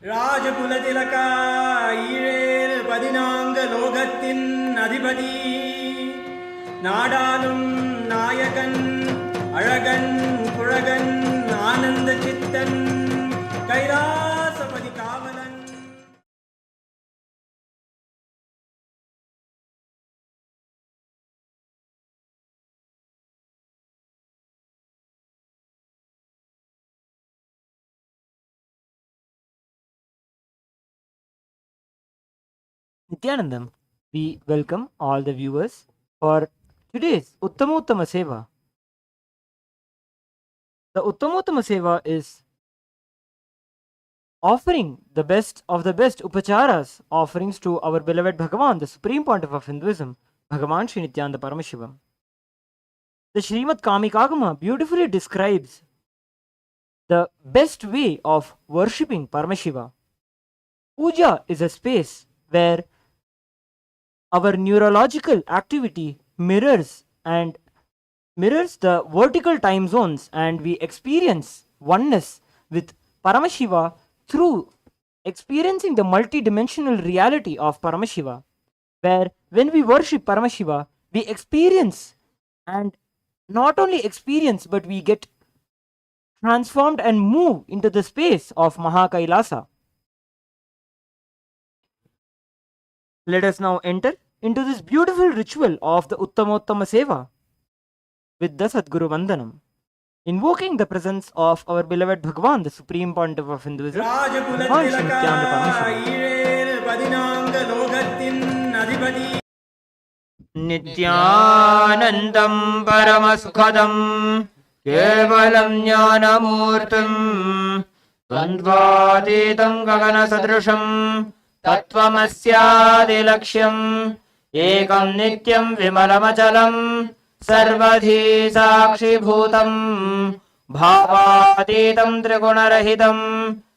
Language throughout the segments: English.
ராஜகுலதிலகா ஈழேறு 14 லோகத்தின் அதிபதி, நாடாளும் நாயகன், அழகன் குழகன், ஆனந்த சித்தன், கைலாசபதி காவலன். Nithyanandam, we welcome all the viewers for today's Uttamottama Seva. The Uttamottama Seva is offering the best of the best upacharas, offerings to our beloved Bhagavan, the Supreme Pontiff of Hinduism, Bhagavan Sri Nithyananda Paramashiva. The Srimad Kamikagama beautifully describes the best way of worshipping Paramashiva. Puja is a space where our neurological activity mirrors the vertical time zones, and we experience oneness with Paramashiva through experiencing the multidimensional reality of Paramashiva, where when we worship Paramashiva, we experience, and not only experience, but we get transformed and move into the space of KAILASA. Let us now enter into this beautiful ritual of the Uttamottama Seva with the Sadguru Vandanam, invoking the presence of our beloved Bhagavan, the Supreme Pontiff of Hinduism, Bhagavan Sri Nithyananda Paramashiva. Nithyanandam Paramasukhadam Kevalam Jnanamurtim Dvandvatitam Gagana Sadrusham Tattvamasyadilaksham Ekam Nityam Vimalamachalam Sarvadhi Sakshibhutam Bhavatitam Trigunarahitam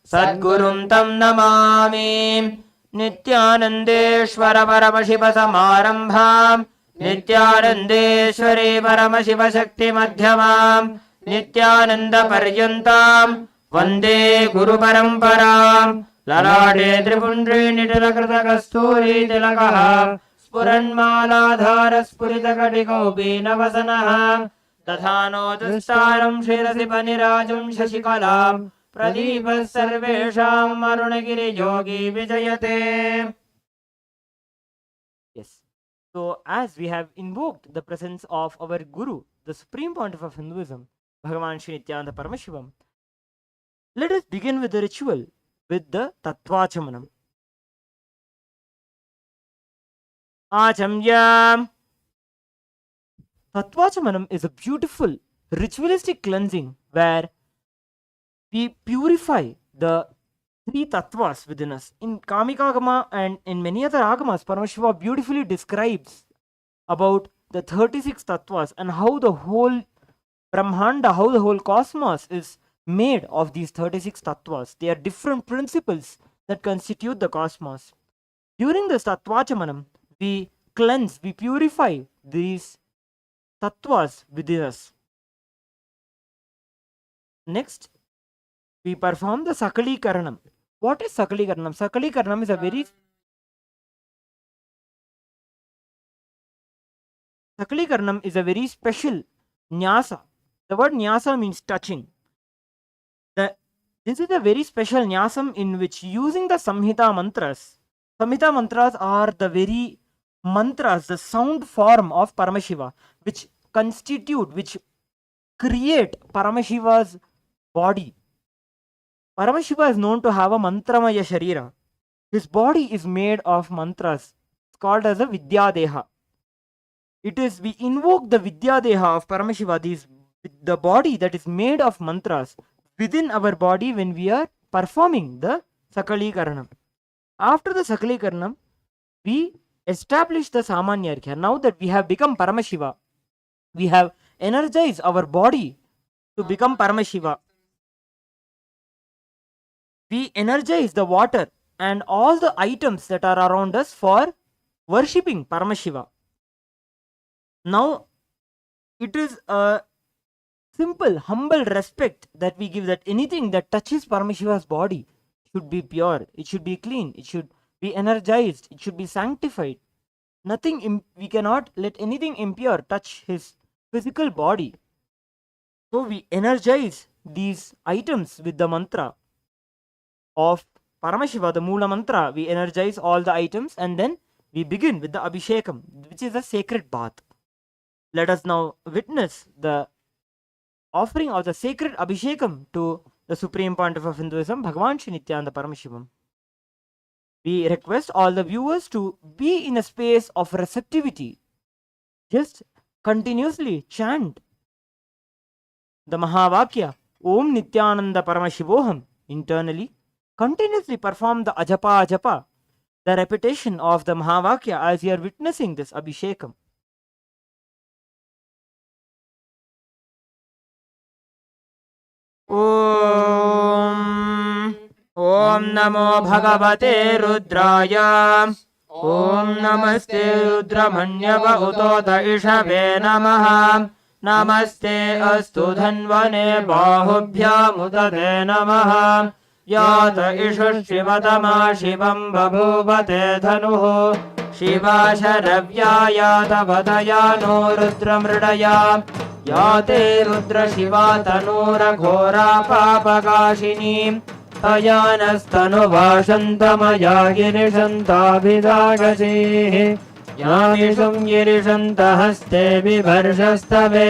Sadgurum Tam Namami. Nithyanandeshwara Paramashiva Samarambham Nithyanandeshwari Paramashiva Shakti Madhyamam Nithyananda Paryantam Vande Guru Paramparam. Lalade Tripundri Nitalakrita Kasturi Tilakaha Spuranmaladhara Spuritakadikopi Navasanaha Tathano Dustaram Shirasi Panirajam Shashikalam Pradipa Sarvesham Arunagiri Yogi Vijayate. Yes. So, as we have invoked the presence of our Guru, the Supreme Pontiff of Hinduism, Bhagavan Sri Nithyananda Paramashivam, let us begin with the ritual with the Tattvachamanam. Achamyam. Tattvachamanam is a beautiful ritualistic cleansing where we purify the three tattvas within us. In Kamikagama and in many other agamas, Paramashiva beautifully describes about the 36 tattvas and how the whole Brahmanda, how the whole cosmos is made of these 36 tattvas. They are different principles that constitute the cosmos. During this Tattvachamanam, we cleanse, we purify these tattvas within us. Next, we perform the Sakalikaranam. What is Sakalikaranam? Sakalikaranam is a very special nyasa. The word nyasa means touching. This is a very special nyasam in which, using the Samhita mantras are the very mantras, the sound form of Paramashiva, which create Paramashiva's body. Paramashiva is known to have a mantramaya sharira. His body is made of mantras. It's called as a Vidyadeha. We invoke the Vidyadeha of Paramashiva, the body that is made of mantras, within our body when we are performing the Sakalikaranam. After the Sakalikaranam, we establish the Samanya Arghya. Now that we have become Paramashiva, we have energized our body to become Paramashiva. We energize the water and all the items that are around us for worshipping Paramashiva. Now, it is a simple, humble respect that we give, that anything that touches Paramashiva's body should be pure, it should be clean, it should be energized, it should be sanctified. We cannot let anything impure touch his physical body. So we energize these items with the mantra of Paramashiva, the Mula mantra. We energize all the items and then we begin with the Abhishekam, which is a sacred bath. Let us now witness the offering of the sacred Abhishekam to the Supreme Pontiff of Hinduism, Bhagavan Shri Nithyananda Paramashivam. We request all the viewers to be in a space of receptivity. Just continuously chant the Mahavakya, Om Nithyananda Paramashivoham, internally. Continuously perform the Ajapa, the repetition of the Mahavakya as you are witnessing this Abhishekam. Om Namo Bhagavate Rudraya. Om Namaste Rudramanyava Utota Ishave Namaha. Namaste Astu Dhanvane Bahubhyam Utate Namaha. Yata Ishu Shivatama Shivam Babhuvate Dhanuho. Shiva Sharavyaya Tavadaya No Rudramridaya. Yate Rudra Shiva Tanura Ghora Papakashini. Tayanastanu Vashantamaya Girishantabhidagasihi. Yamishum Girishantahaste Vivarshastave.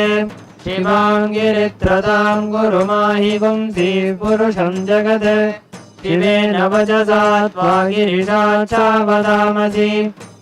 Shivangiritradam Gurumahigum Si Purusham Jagate. Shivena Vajasatva Girishacha Vadamasi.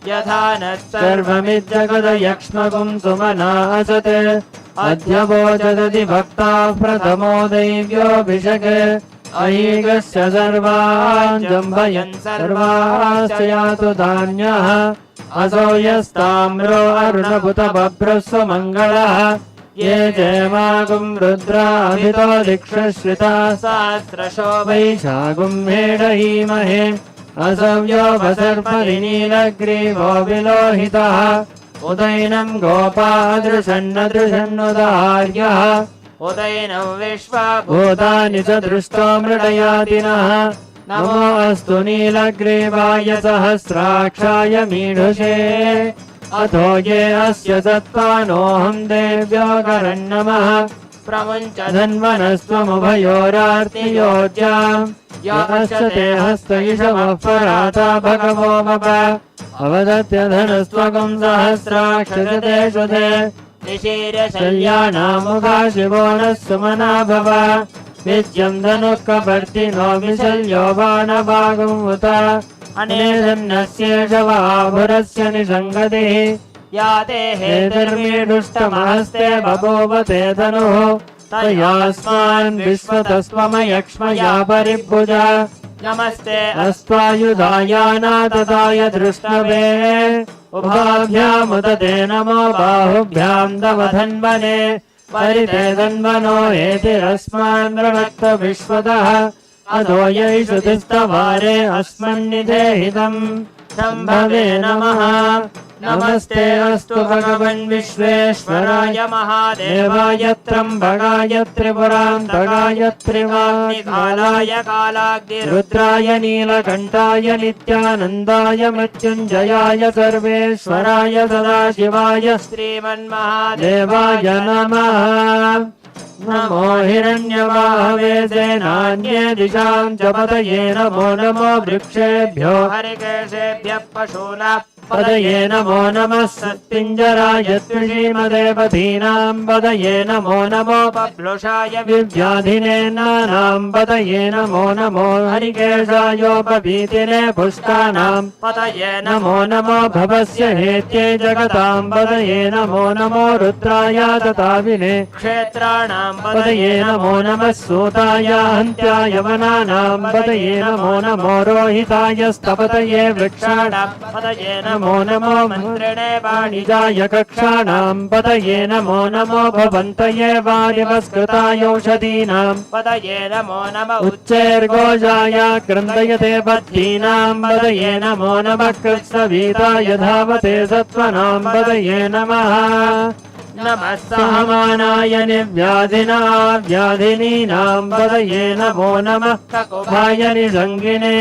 Yathanat Sarvamid Jagada Yakshmagum Sumana Asate. Adhyabojadati Bhakta Pratamo Devyo Abhisheke. Ahigasya sarvān jambayan sarvāsya dhānyah aso yastamro arunabhuta babhrasva mangalah ye jemagum rudra abhito dikshashrita sahasrasho vaishagum hedahimahe asavyo vasarparinilagrivo vilohitah udainam gopa adrusannadrusannudaharyah Udainam Vishva Bhutani Sadrusto Mridayadinah. Namo Astu Nilagривaya Sahasrakshaya Midhushe. Atho ye asya satvanoham devyo karannamah. Pramuncha dhanvanastvam ubhayorartiyojyam. Yasya hasta ishamah parata bhagavo vapa. Avadatya dhanastvagam sahasrakshasate shudhe. Nishira Shalyana Mukha Shivona Sumana Bhava. Vidyam Dhanukka Partino Visalyo Vana Bhagam Uta. Anedannasya Shava Bhurasya Nishangatihi. Yate Hetarmidushtamahaste Babhovate Dhanuho. Tayasman Vishvatasvama Yakshmaya Paribhuja. Namaste Astvayudaya Natadaya Drushnave. Ubhabhyam utate namo bahubhyam davadhanvane. Parite dhanvano eti rasman ranakta vishvadah. Adhoya ishudistavare asman nidehidam. Shambhave namaha. Namaste astu bhagavan Vishveshwaraya Mahadevaya Trambhagaya Tripurantakaya Trivagnikalaya Kalagni Rudraya Nilakantaya Nithyanandaya Mrityunjayaya Sarveshwaraya Sadashivaya Sriman Mahadevaya Namaha. Namo Hiranyavahave Senanye Disham Chapataye Namo Namo Vrikshebhyo Harikeshebhya Pashuna Padaye Namo Namah Satpinjaraya Tvishimade Padaye Namo Namo Paplushaya Vivyadhine Nanam Padaye Namo Namo Harikeshayo Pavitine Pushtanam Padaye Namo Namo Bhavasya Hetye Jagatam Padaye Namo Namo Rudraya Tatavine Kshetranam Padaye Namo Namah Sutaya Hantyaya Vananam Padaye Namo Namo Rohitaya Stapataye Vrikshanam Padaye Namo Namo Mantrine Vanijaya Kakshanam Padaye Namo Namo Bhavantaye Varivaskrutaya Ushadinam Padaye Namo Namo Uchchergojaya Grandayate Bhattinam Padaye Namo Namah Kritsavitaya Dhavate Sattvanam Padaye Namaha नमः सहमानाय निर्व्याधिना व्याधिनीनां पदये नमो नमः ककुभाय निषङ्गिने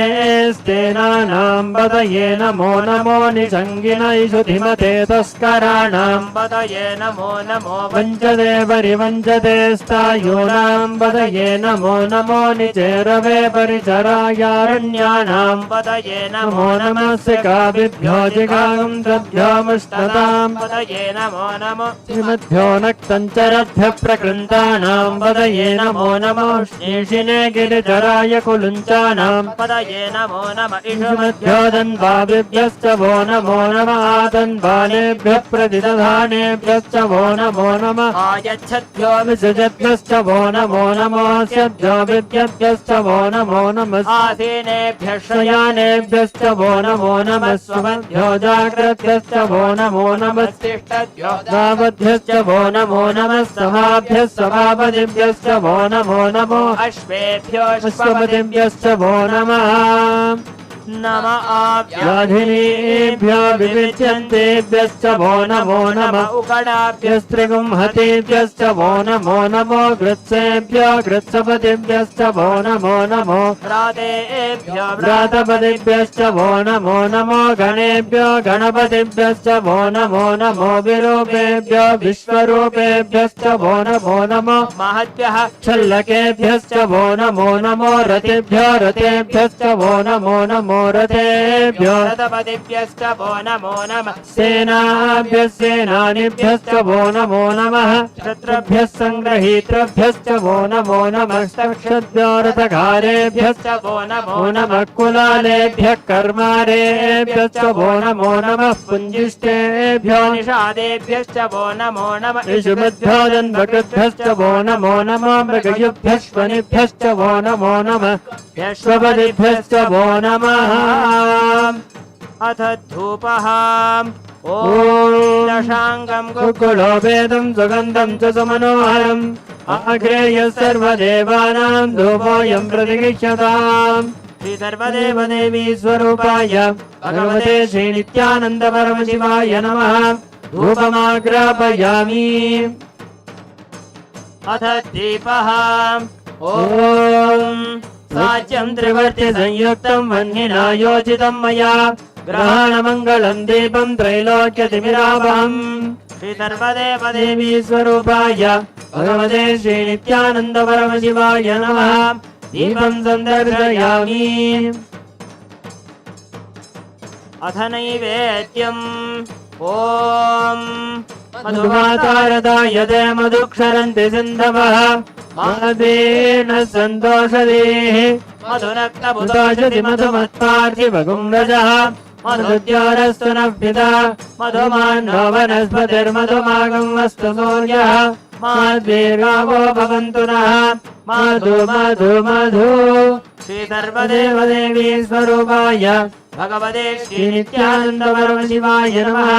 स्तेनानां पदये नमो नमो निषङ्गिनैषु धिमते तस्कराणां पदये नमो नमो वञ्चते परिवञ्चते स्थायूनां पदये नमो नमो निचेरवे परिचरायारण्यानां पदये नमो नमः सिकाभिभ्यो जिगागं तद्भ्यो मुष्टतां पदये नमो नमो श्रीमद्भ्यो नक्तञ्चरभ्यः प्रकृन्तानां पदये नमो नमो श्रीशिने गिरिधराय कुलुञ्चानां पदये नमो नमः इषुमद्भ्यो दन्वाभिभ्यश्च वो नमो नमः आदन्वानेभ्यः प्रतिदधानेभ्यश्च वो नमो नमः आयच्छद्भ्यो विसृजद्भ्यश्च वो नमो नमोऽस्यभ्यो विद्यभ्यश्च वो नमो नमः आसीनेभ्यः शयानेभ्यश्च वो नमो नमः स्वमद्भ्यो जाग्रद्भ्यश्च वो नमो नमः तिष्ठद्भ्यो दावद्भ्यश्च वो नमो नमः समाभ्यः समापदिभ्यश्च वो नमो नमो अश्वेभ्यो अश्वपदिभ्यश्च वो नमः नम आव्याधिनीभ्यो विविच्यन्तेभ्यश्च वो नमो नमः उकडाभ्यस्त्रिगुंहतेभ्यश्च वो नमो नमो गृत्सेभ्यो गृत्सपतिभ्यश्च वो नमो नमो व्रातेभ्यो व्रातपतिभ्यश्च वो नमो नमो गणेभ्यो गणपतिभ्यश्च वो नमो नमो विरूपेभ्यो विश्वरूपेभ्यश्च वो नमो नमो महद्भ्यः क्षल्लकेभ्यश्च वो नमो नमो रतिभ्यो रतेभ्यश्च वो नमो नमो रथेभ्यो रथपतिभ्यश्च वो नमो नमः सेनाभ्यः सेनानिभ्यश्च वो नमो नमः शत्रुभ्यः सङ्ग्रहीतृभ्यश्च वो नमो नमः सक्षद्भ्यो रथकारेभ्यश्च वो नमो नमः कुलालेभ्यः कर्मारेभ्यश्च वो नमो नमः पुञ्जिष्टेभ्यो निषादेभ्यश्च वो नमो नमः इषुमद्भ्यो दन्वकृद्भ्यश्च वो नमो नमः मृगयुभ्यश्वनिभ्यश्च वो नमो नमः यश्वपदिभ्यश्च वो नमः अथ धूपः ॐ दशाङ्गं कुकुलोपेदं सुगन्धं च सुमनोहरम् आग्रेयः सर्वदेवानां धूपोऽयं प्रतिगृह्यताम् श्री सर्वदेवदेवी स्वरूपाय भगवते श्रीनित्यानन्द परमशिवाय नमः धूपमाग्रापयामि अथ दीपः ॐ साज्यं त्रिवर्ति संयुक्तं वह्निना योजितं मया ग्रहाणमङ्गलं दीपं त्रैलोक्यतिमिरावहम् श्री सर्वदेवदेवी स्वरूपाय भगवते श्रीनित्यानन्द परमशिवाय नमः दीपं सन्दर्शयामि अथ नैवेद्यम् ॐ मधुमातारदायते मधुक्षरन्ति सिन्धवः मादेन सन्तोषदेः मधुनक्तबुधोषति मधुमत्पार्थिवगुंरजः मधुद्योरस्तु नः पिता मधुमान्नो वनस्पतिर्मधुमागं वस्तु सूर्यः माद्वीर्गावो भवन्तु नः मधु मधु मधु श्री सर्वदेवदेवी स्वरूपाय भगवते श्रीनित्यानन्द परमशिवाय नमः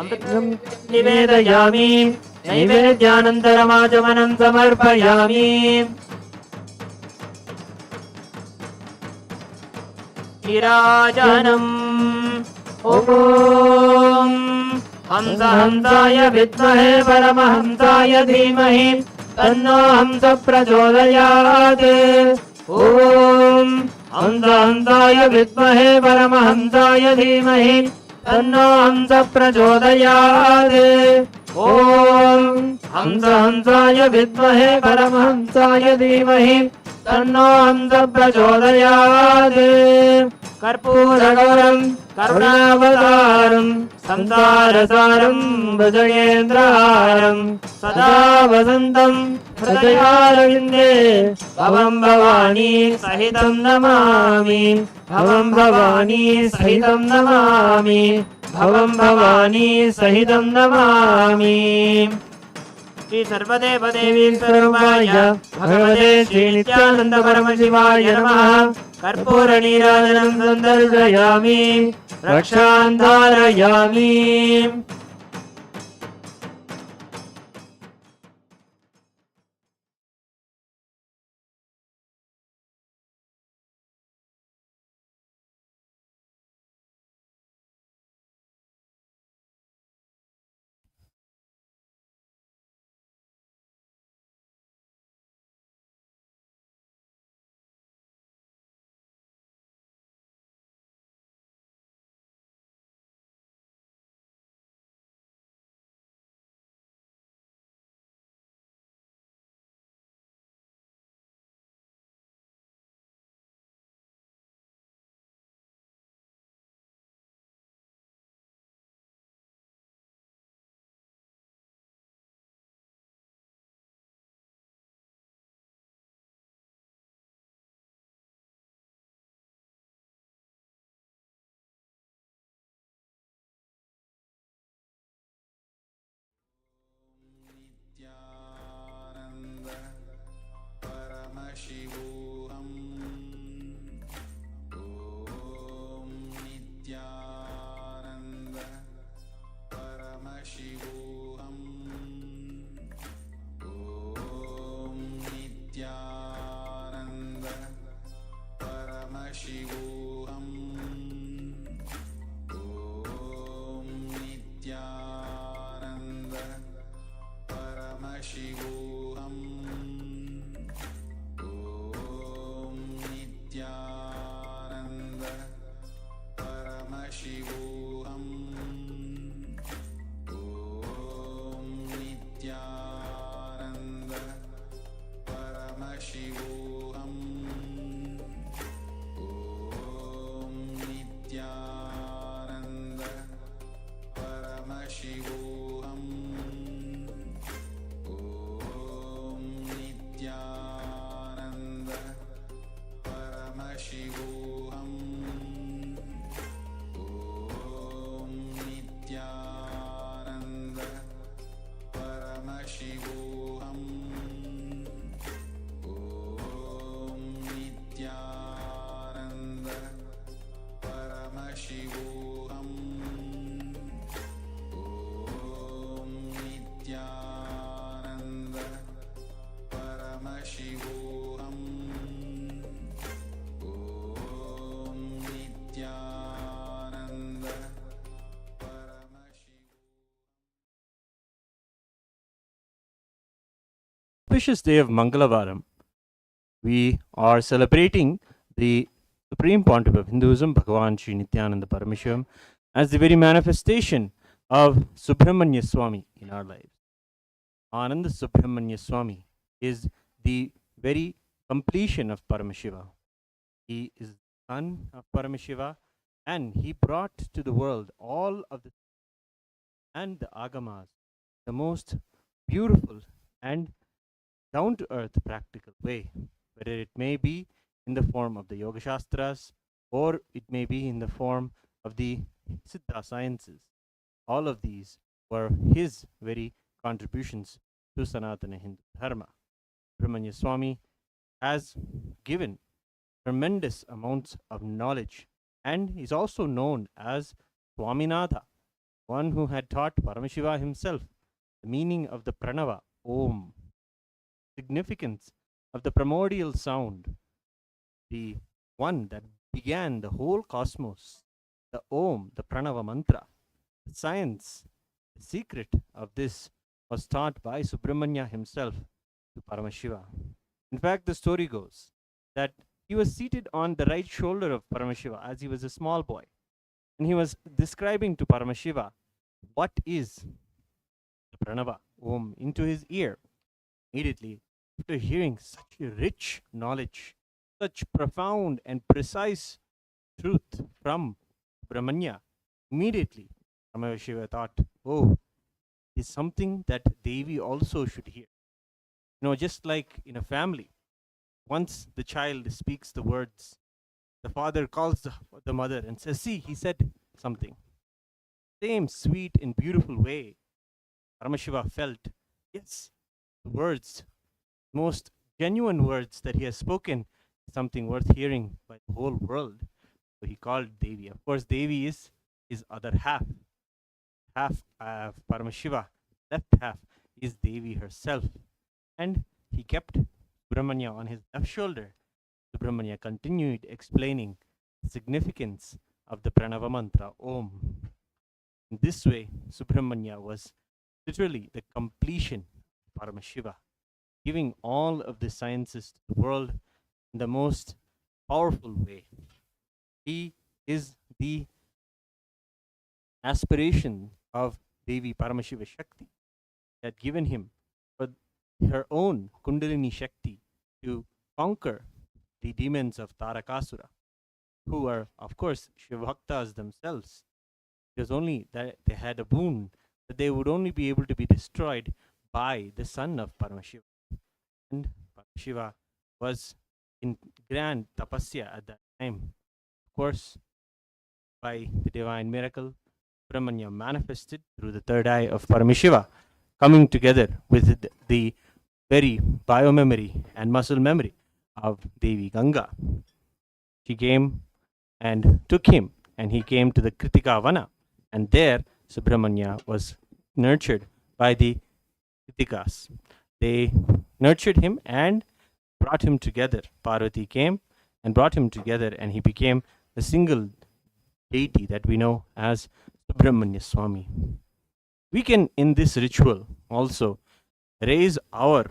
अमृतं निवेदयामि नैवेद्यानन्तरमाचमनं समर्पयामि विराजनम् ॐ हंस हंसाय विद्महे परमहंसाय धीमहि तन्नो हंस प्रचोदयात् ॐ हंस हंसाय विद्महे परमहंसाय धीमहि तन्नो हंस प्रचोदयात् ॐ हंस हंसाय विद्महे परमहंसाय धीमहि तन्नो हंस प्रचोदयात् कर्पूरगौरं करुणावतारं संसारसारं भुजगेन्द्रहारं सदा वसन्तं हृदयारविन्दे भवं भवानी सहितं नमामि भवं भवानी सहितं नमामि भवं भवानी सहितं नमामि श्री सर्वदेवदेवी स्वरूपाय भगवते श्रीनित्यानन्द परमशिवाय नमः कर्पूरनीराजनं सन्दर्शयामि रक्षां धारयामि। Nithyananda Paramashivoham. Om Nithyananda Paramashivoham. Om Nithyananda Paramashivoham. Om Nithyananda Paramashivoham. Om Nithyananda Paramashivoham. Om Nithyananda Paramashivoham. Om Nithyananda Paramashivoham. Om Nithyananda Paramashivoham. Om Nithyananda Paramashivoham. Om Nithyananda Paramashivoham. Om Nithyananda Paramashivoham. Om Nithyananda Paramashivoham. Auspicious day of Mangalavaram, we are celebrating the Supreme Pontiff of Hinduism, Bhagavan Sri Nithyananda Paramashivam, as the very manifestation of Subramanya Swami in our lives. Ananda Subramanya Swami is the very completion of Paramashiva. He is the son of Paramashiva, and he brought to the world all of the and the Agamas, the most beautiful and down to earth practical way, whether it may be in the form of the Yoga Shastras or it may be in the form of the Siddha sciences. All of these were his very contributions to Sanatana Hindu Dharma. Brahmanya Swami has given tremendous amounts of knowledge and is also known as Swaminatha, one who had taught Paramashiva himself the meaning of the Pranava, Om, significance of the primordial sound, the one that began the whole cosmos, the Om, the Pranava mantra. The science, the secret of this was taught by Subramanya himself to Paramashiva. In fact, the story goes that he was seated on the right shoulder of Paramashiva as he was a small boy, and he was describing to Paramashiva what is the Pranava, Om, into his ear. Immediately, after hearing such rich knowledge, such profound and precise truth from Brahmanya, immediately Paramashiva thought, oh, is something that Devi also should hear. You know, just like in a family, once the child speaks the words, the father calls the mother and says, see, he said something. Same sweet and beautiful way, Paramashiva felt, yes, the words, most genuine words that he has spoken, something worth hearing by the whole world. So he called Devi. Of course, Devi is his other half. Half of Paramashiva, left half is Devi herself. And he kept Subramanya on his left shoulder. Subramanya continued explaining the significance of the Pranava mantra, Om. In this way, Subramanya was literally the completion of Paramashiva, giving all of the sciences to the world in the most powerful way. He is the aspiration of Devi Paramashiva Shakti that given him for her own Kundalini Shakti to conquer the demons of Tarakasura, who are, of course, Shivaktas themselves. It was only that they had a boon that they would only be able to be destroyed by the son of Paramashiva. And Paramashiva was in grand tapasya at that time. Of course, by the divine miracle, Brahmanya manifested through the third eye of Paramashiva coming together with the very biomemory and muscle memory of Devi Ganga. She came and took him, and he came to the Kritika Vana, and there Subramanya was nurtured by the Kritikas. They nurtured him and brought him together. Parvati came and brought him together, and he became the single deity that we know as Subramanya Swami. We can, in this ritual, also raise our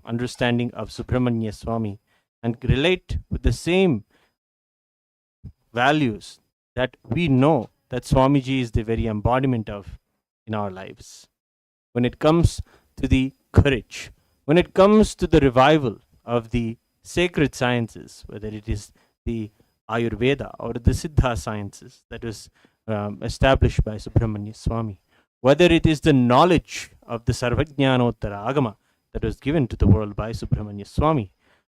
understanding of Subramanya Swami and relate with the same values that we know that Swamiji is the very embodiment of in our lives. When it comes to the courage, when it comes to the revival of the sacred sciences, whether it is the Ayurveda or the Siddha sciences that was established by Subramanya Swami, whether it is the knowledge of the Sarvajnanottara Agama that was given to the world by Subramanya Swami,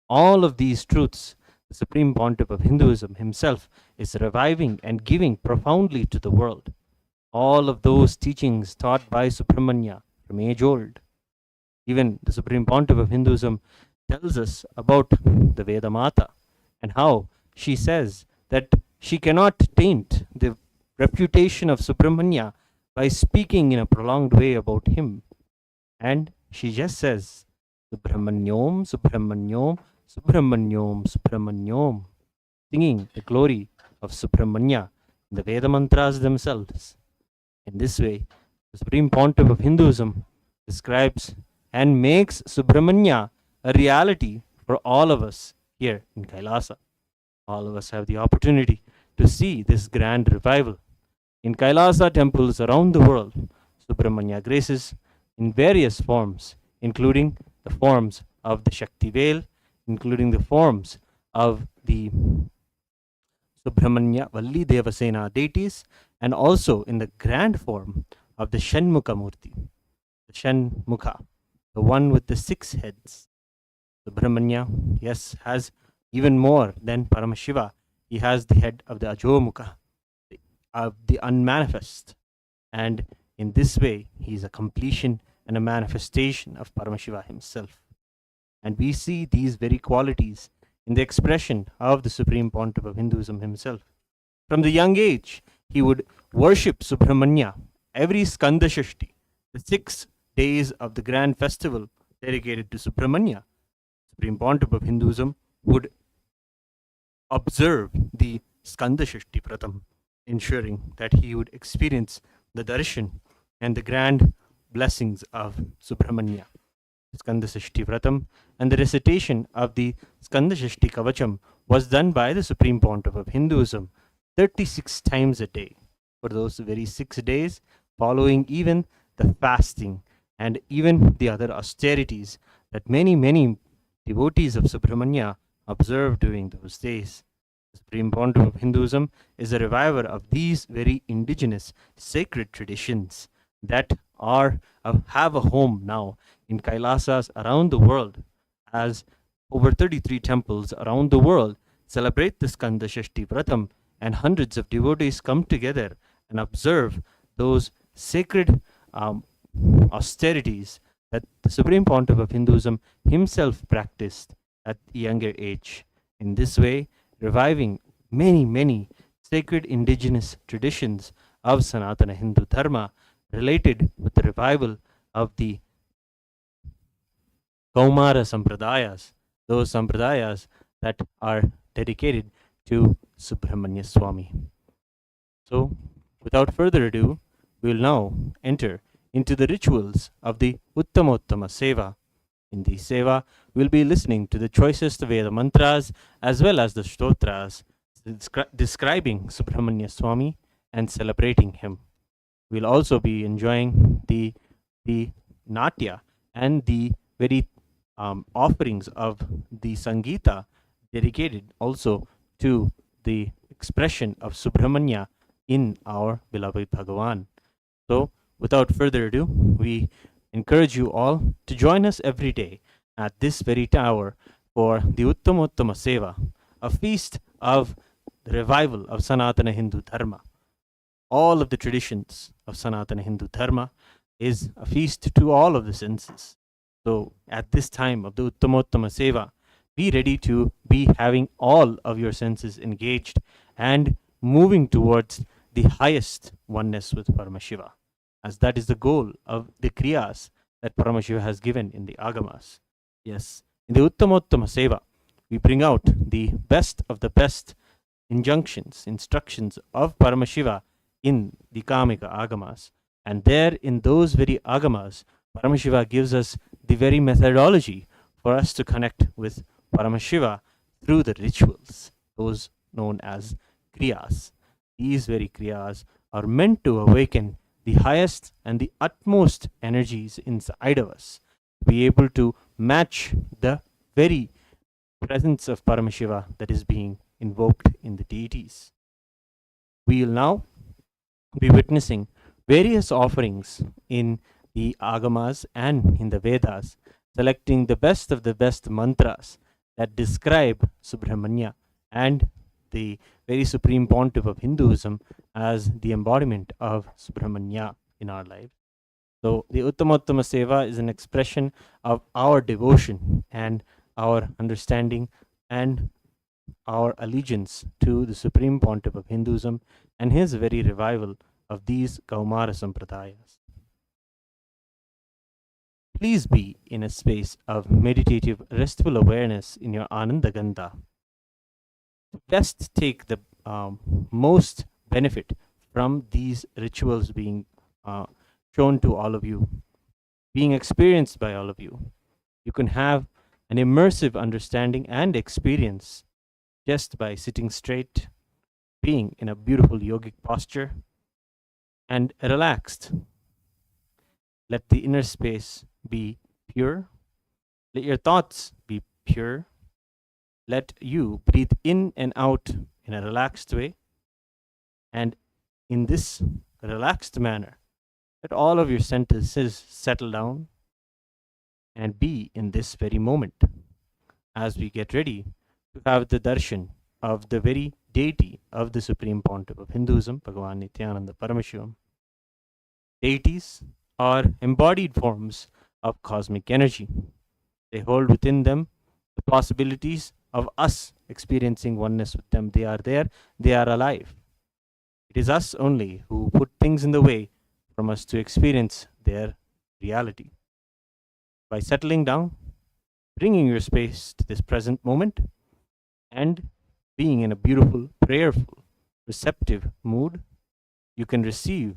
all of these truths, the Supreme Pontiff of Hinduism himself is reviving and giving profoundly to the world. All of those teachings taught by Subramanya from age old. Even the Supreme Pontiff of Hinduism tells us about the Veda Mata and how she says that she cannot taint the reputation of Subramanya by speaking in a prolonged way about him. And she just says, Subramanyom, Subramanyom, Subramanyom, Subramanyom, singing the glory of Subramanya in the Veda mantras themselves. In this way, the Supreme Pontiff of Hinduism describes and makes Subramanya a reality for all of us here in Kailasa. All of us have the opportunity to see this grand revival. In Kailasa temples around the world, Subramanya graces in various forms, including the forms of the Shakti Veil, including the forms of the Subramanya Valli Devasena deities, and also in the grand form of the Shanmukha Murti, the Shanmukha, the one with the 6 heads. Subramanya, yes, has even more than Paramashiva. He has the head of the Ajomukha, of the unmanifest. And in this way, he is a completion and a manifestation of Paramashiva himself. And we see these very qualities in the expression of the Supreme Pontiff of Hinduism himself. From the young age, he would worship Subramanya every Skanda Shashti, the 6 days of the grand festival dedicated to Subramanya. Supreme Pontiff of Hinduism would observe the Skanda Shashti Pratam, ensuring that he would experience the darshan and the grand blessings of Subramanya. Skanda Shashti Vratam and the recitation of the Skanda Shashti Kavacham was done by the Supreme Pontiff of Hinduism 36 times a day for those very 6 days, following even the fasting and even the other austerities that many devotees of Subramanya observed during those days. The Supreme Pontiff of Hinduism is a reviver of these very indigenous sacred traditions that have a home now in Kailasas around the world, as over 33 temples around the world celebrate the Skanda Shashti Vratam, and hundreds of devotees come together and observe those sacred austerities that the Supreme Pontiff of Hinduism himself practiced at a younger age. In this way, reviving many sacred indigenous traditions of Sanatana Hindu Dharma related with the revival of the Kaumara Sampradayas, those Sampradayas that are dedicated to Subramanya Swami. So, without further ado, we will now enter into the rituals of the Uttamottama Seva. In the Seva, we will be listening to the choicest Veda mantras as well as the Stotras describing Subramanya Swami and celebrating him. We'll also be enjoying the Natya and the very offerings of the Sangita dedicated also to the expression of Subramanya in our beloved Bhagavan. So, without further ado, we encourage you all to join us every day at this very hour for the Uttamottama Seva, a feast of the revival of Sanatana Hindu Dharma. All of the traditions of Sanatana Hindu Dharma is a feast to all of the senses. So at this time of the Uttamottama Seva, be ready to be having all of your senses engaged and moving towards the highest oneness with Paramashiva, as that is the goal of the Kriyas that Paramashiva has given in the Agamas. Yes, in the Uttamottama Seva, we bring out the best of the best instructions of Paramashiva in the Kamika Agamas. And there, in those very Agamas, Paramashiva gives us the very methodology for us to connect with Paramashiva through the rituals, those known as Kriyas. These very Kriyas are meant to awaken the highest and the utmost energies inside of us, to be able to match the very presence of Paramashiva that is being invoked in the deities. We will now be witnessing various offerings in the Agamas and in the Vedas, selecting the best of the best mantras that describe Subramanya and the very supreme pontiff of Hinduism as the embodiment of Subramanya in our life. So the Uttamottama Seva is an expression of our devotion and our understanding and our allegiance to the supreme pontiff of Hinduism and his very revival of these Kaumara Sampradayas. Please be in a space of meditative, restful awareness in your Ananda Gandha. Best take the most benefit from these rituals being shown to all of you, being experienced by all of you. You can have an immersive understanding and experience just by sitting straight, being in a beautiful yogic posture, and relaxed. Let the inner space be pure. Let your thoughts be pure. Let you breathe in and out in a relaxed way. And in this relaxed manner, let all of your senses settle down and be in this very moment as we get ready to have the darshan of the very deity of the Supreme Pontiff of Hinduism, Bhagavan Nithyananda Paramashivam. Deities are embodied forms of cosmic energy. They hold within them the possibilities of us experiencing oneness with them. They are there, they are alive. It is us only who put things in the way from us to experience their reality. By settling down, bringing your space to this present moment, and being in a beautiful, prayerful, receptive mood, you can receive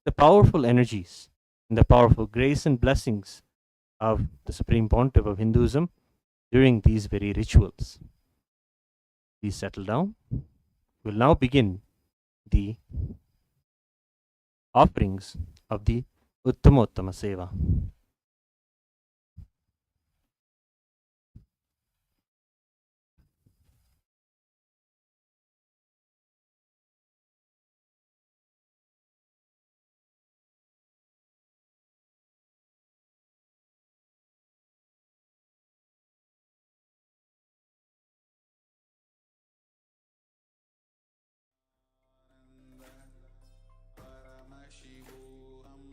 the powerful energies and the powerful grace and blessings of the Supreme Pontiff of Hinduism during these very rituals. Please settle down. We'll now begin the offerings of the Uttamottama Seva. Paramashivoham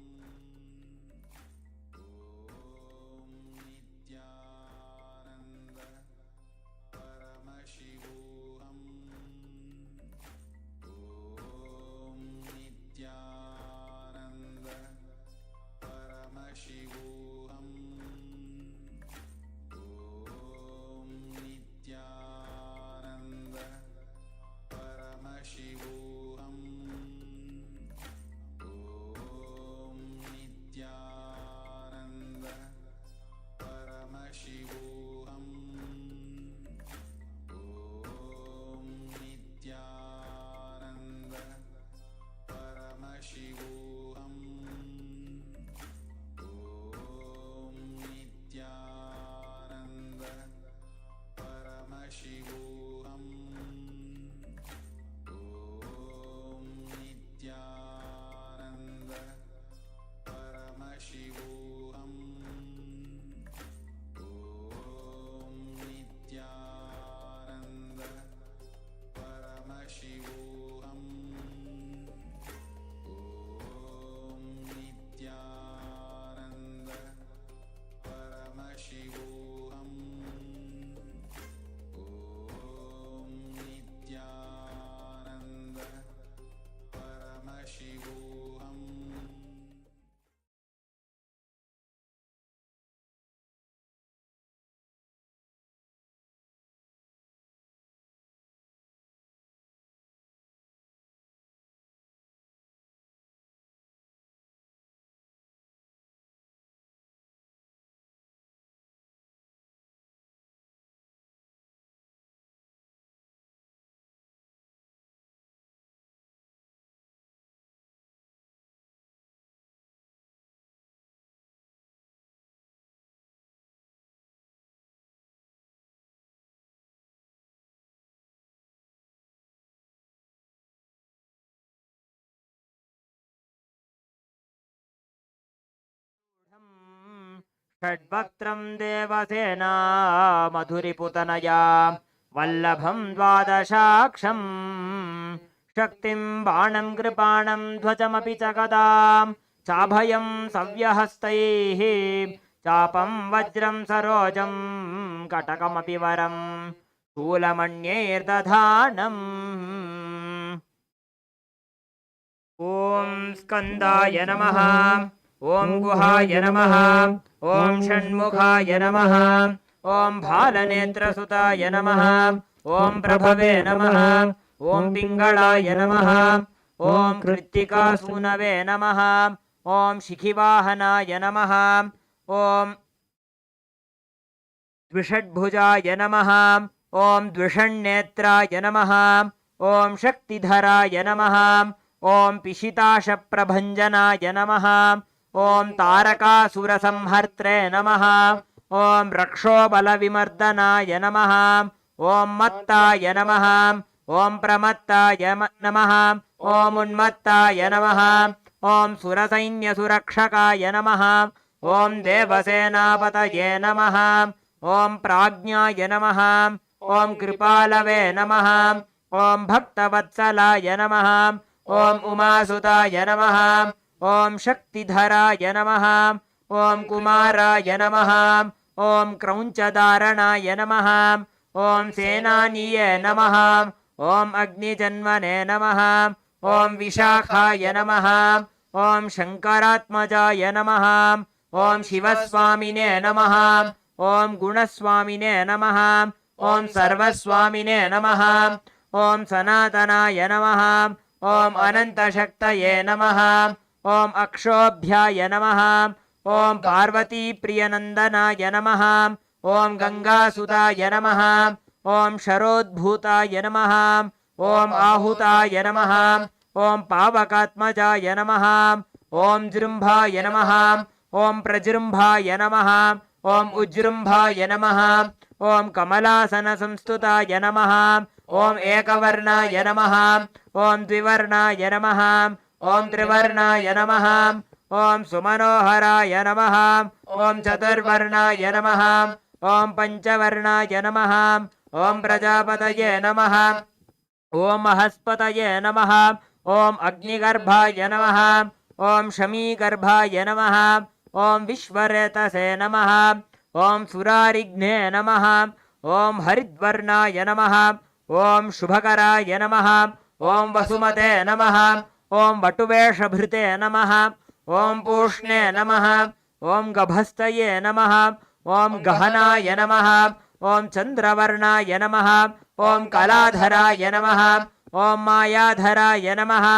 षड्वक्त्रं Devasena मधुरिपुतनया वल्लभं द्वादशाक्षं शक्तिं बाणं कृपाणं ध्वजमपि च गदां चाभयं सव्यहस्तैः चापं वज्रं सरोजं कटकमपि वरं शूलमण्यैर्दधानम् ॐ स्कन्दाय नमः ॐ गुहाय नमः ॐ षण्मुखाय नमः ॐ भालनेत्रसुताय नमः ॐ प्रभवे नमः ॐ पिङ्गळाय नमः ॐ कृत्तिकासूनवे नमः ॐ शिखिवाहनाय नमः ॐ द्विषड्भुजाय नमः ॐ द्विषण्नेत्राय नमः ॐ शक्तिधराय नमः ॐ पिशिताशप्रभञ्जनाय नमः ॐ तारकासुरसंहर्त्रे नमः ॐ रक्षोबलविमर्दनाय नमः ॐ मत्ताय नमः ॐ प्रमत्ताय नमः ॐ उन्मत्ताय नमः ॐ सुरसैन्यसुरक्षकाय नमः ॐ देवसेनापतये नमः ॐ प्राज्ञाय नमः ॐ कृपालवे नमः ॐ भक्तवत्सलाय नमः ॐ उमासुताय नमः ॐ शक्तिधराय नमः ॐ कुमाराय नमः ॐ क्रौञ्चधारणाय नमः ॐ सेनानीये नमः ॐ अग्निजन्मने नमः ॐ विशाखाय नमः ॐ शङ्करात्मजाय नमः ॐ शिवस्वामिने नमः ॐ गुणस्वामिने नमः ॐ सर्वस्वामिने नमः ॐ सनातनाय नमः ॐ अनन्तशक्तये नमः ॐ अक्षोभ्याय नमः ॐ पार्वतीप्रियनन्दनाय नमः ॐ गङ्गासुताय नमः ॐ शरोद्भूताय नमः ॐ आहुताय नमः ॐ पावकात्मजाय नमः ॐ जृम्भाय नमः ॐ प्रजृम्भाय नमः ॐ उजृम्भाय नमः ॐ कमलासनसंस्तुताय नमः ॐ एकवर्णाय नमः ॐ द्विवर्णाय नमः ॐ त्रिवर्णाय नमः ॐ सुमनोहराय नमः ॐ चतुर्वर्णाय नमः ॐ पञ्चवर्णाय नमः ॐ प्रजापतये नमः ॐ महस्पतये नमः ॐ अग्निगर्भाय नमः ॐ शमीगर्भाय नमः ॐ विश्वरेतसे नमः ॐ सुरारिघ्ने नमः ॐ हरिद्वर्णाय नमः ॐ शुभकराय नमः ॐ वसुमते नमः ॐ वटुवेषभृते नमः ॐ पूष्णे नमः ॐ गभस्तये नमः ॐ गहनाय नमः ॐ चन्द्रवर्णाय नमः ॐ कलाधराय नमः ॐ मायाधराय नमः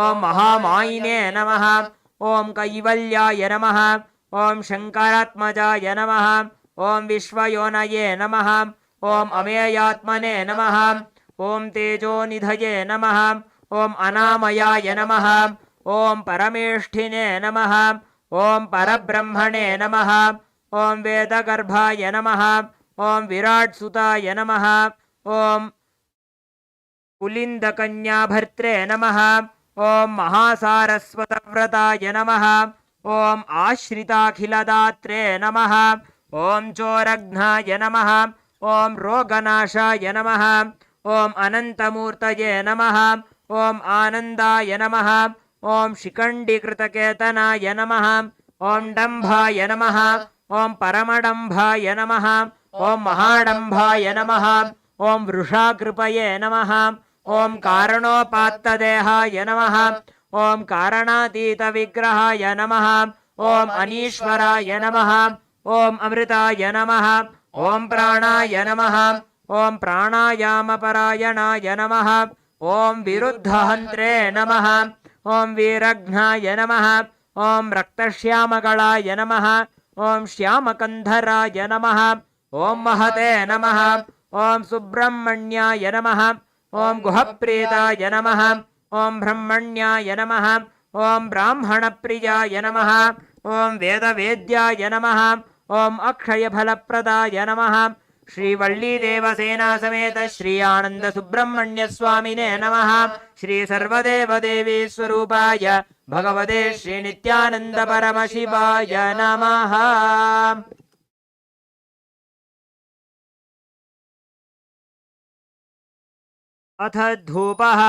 ॐ महामायिने नमः ॐ कैवल्याय नमः ॐ शङ्करात्मजाय नमः ॐ विश्वयोनये नमः ॐ अमेयात्मने नमः ॐ तेजोनिधये नमः ॐ अनामयाय नमः ॐ परमेष्ठिने नमः ॐ परब्रह्मणे नमः ॐ वेदगर्भाय नमः ॐ विराट्सुताय नमः ॐ कुलिन्दकन्याभर्त्रे नमः ॐ महासारस्वतव्रताय नमः ॐ आश्रिताखिलदात्रे नमः ॐ चोरघ्नाय नमः ॐ रोगनाशाय नमः ॐ अनन्तमूर्तये नमः ॐ आनन्दाय नमः ॐ शिखण्डीकृतकेतनाय नमः ॐ डम्भाय नमः ॐ परमडम्भाय नमः ॐ महाडम्भाय नमः ॐ वृषाकृपये नमः ॐ कारणोपात्तदेहाय नमः ॐ कारणातीतविग्रहाय नमः ॐ अनीश्वराय नमः ॐ अमृताय नमः ॐ प्राणाय नमः ॐ प्राणायामपरायणाय नमः ॐ विरुद्धहन्त्रे नमः ॐ वीरघ्नाय नमः ॐ रक्तश्यामकलाय नमः ॐ श्यामकन्धराय नमः ॐ महते नमः ॐ सुब्रह्मण्याय नमः ॐ गुहप्रीताय नमः ॐ ब्रह्मण्याय नमः ॐ ब्राह्मणप्रियाय नमः ॐ वेदवेद्याय नमः ॐ अक्षयफलप्रदाय नमः श्रीवल्लीदेवसेना समेत श्री आनंद सुब्रह्मण्य स्वामिने नमः श्री सर्वदेवदेवी स्वरूपाय भगवते श्रीनित्यानन्द परमशिवाय नमः। अथ धूपः।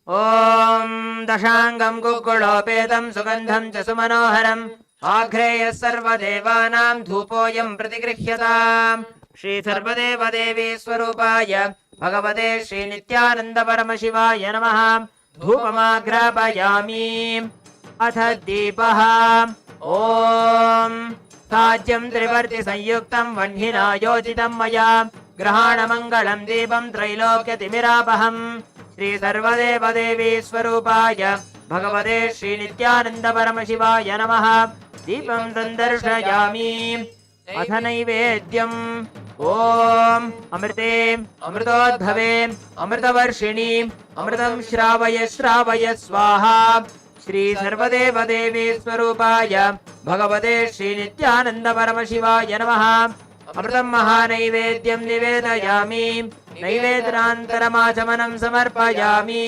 ॐ दशाङ्गं कुक्कुलोपेतं सुगन्धं च सुमनोहरम् आघ्रेयः सर्वदेवानां धूपोऽयं प्रतिगृह्यताम्। श्री सर्वदेवदेवी स्वरूपाय भगवते श्रीनित्यानन्द परमशिवाय नमः। धूपमाघ्रापयामि। अथ दीपः। ॐ साज्यं त्रिवर्ति संयुक्तं वह्निना योजितं मया ग्रहाणमङ्गलं दीपं त्रैलोक्यतिमिरापहम्। श्री सर्वदेवदेवी स्वरूपाय भगवते श्रीनित्यानन्द परमशिवाय नमः। दीपं सन्दर्शयामि। अथ नैवेद्यम्। ॐ अमृते अमृतोद्भवे अमृतवर्षिणि अमृतं श्रावय श्रावय स्वाहा। श्री सर्वदेवदेवी स्वरूपाय भगवते श्रीनित्यानन्द परमशिवाय नमः। अमृतं महानैवेद्यं निवेदयामि। नैवेद्यान्तरमाचमनं समर्पयामि।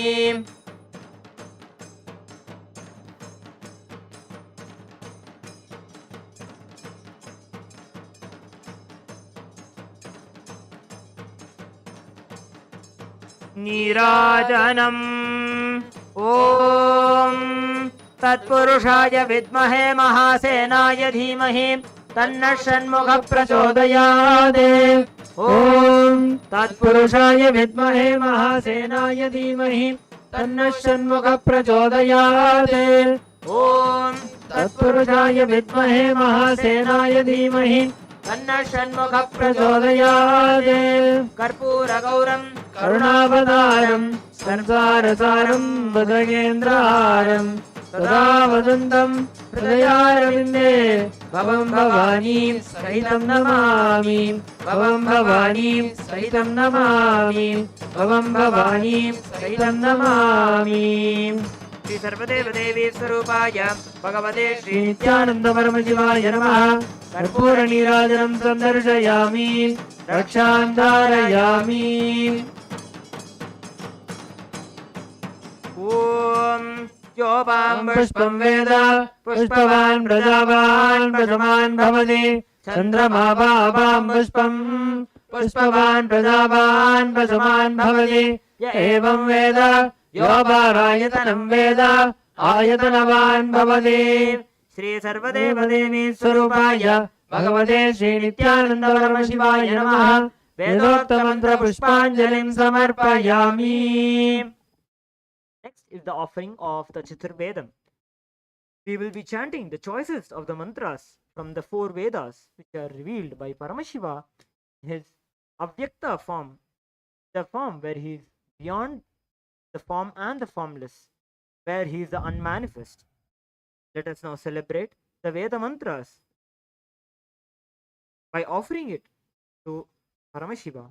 नीराजनम्। ॐ तत्पुरुषाय विद्महे महासेनाय धीमहि तन्नः षण्मुखः प्रचोदयात्। ॐ तत्पुरुषाय विद्महे महासेनाय धीमहि तन्नः षण्मुखः प्रचोदयात्। ॐ तत्पुरुषाय विद्महे महासेनाय धीमहि तन्नः षण्मुखः प्रचोदयात्। कर्पूरगौरं करुणावतारं संसारसारं भुजगेन्द्रहारं सदा वसन्तं हृदयारविन्दे भवं भवानीं सहितं नमामि। भवं भवानीं सहितं नमामि। भवं भवानीं सहितं नमामि। श्री सर्वदेवदेवी स्वरूपाय भगवते श्रीनित्यानन्द परमशिवाय नमः। कर्पूरनीराजनं सन्दर्शयामि। रक्षां धारयामि। ॐ योपां पुष्पं वेद पुष्पवान् प्रजावान् प्रजमान् भवति। चन्द्रमा वापां पुष्पं पुष्पवान् प्रजावान् प्रजमान् भवति। य एवं वेद योपारायतनं वेद आयतनवान् भवति। श्री सर्वदेवदेवी स्वरूपाय भगवते श्रीनित्यानन्द परमशिवाय नमः। वेदोक्तमन्त्रपुष्पाञ्जलिं समर्पयामि। Next is the offering of the Chaturvedam. We will be chanting the choicest of the mantras from the 4 Vedas which are revealed by Paramashiva in his Avyakta form, the form where he is beyond the form and the formless, where he is the unmanifest. Let us now celebrate the Veda mantras by offering it to Paramashiva.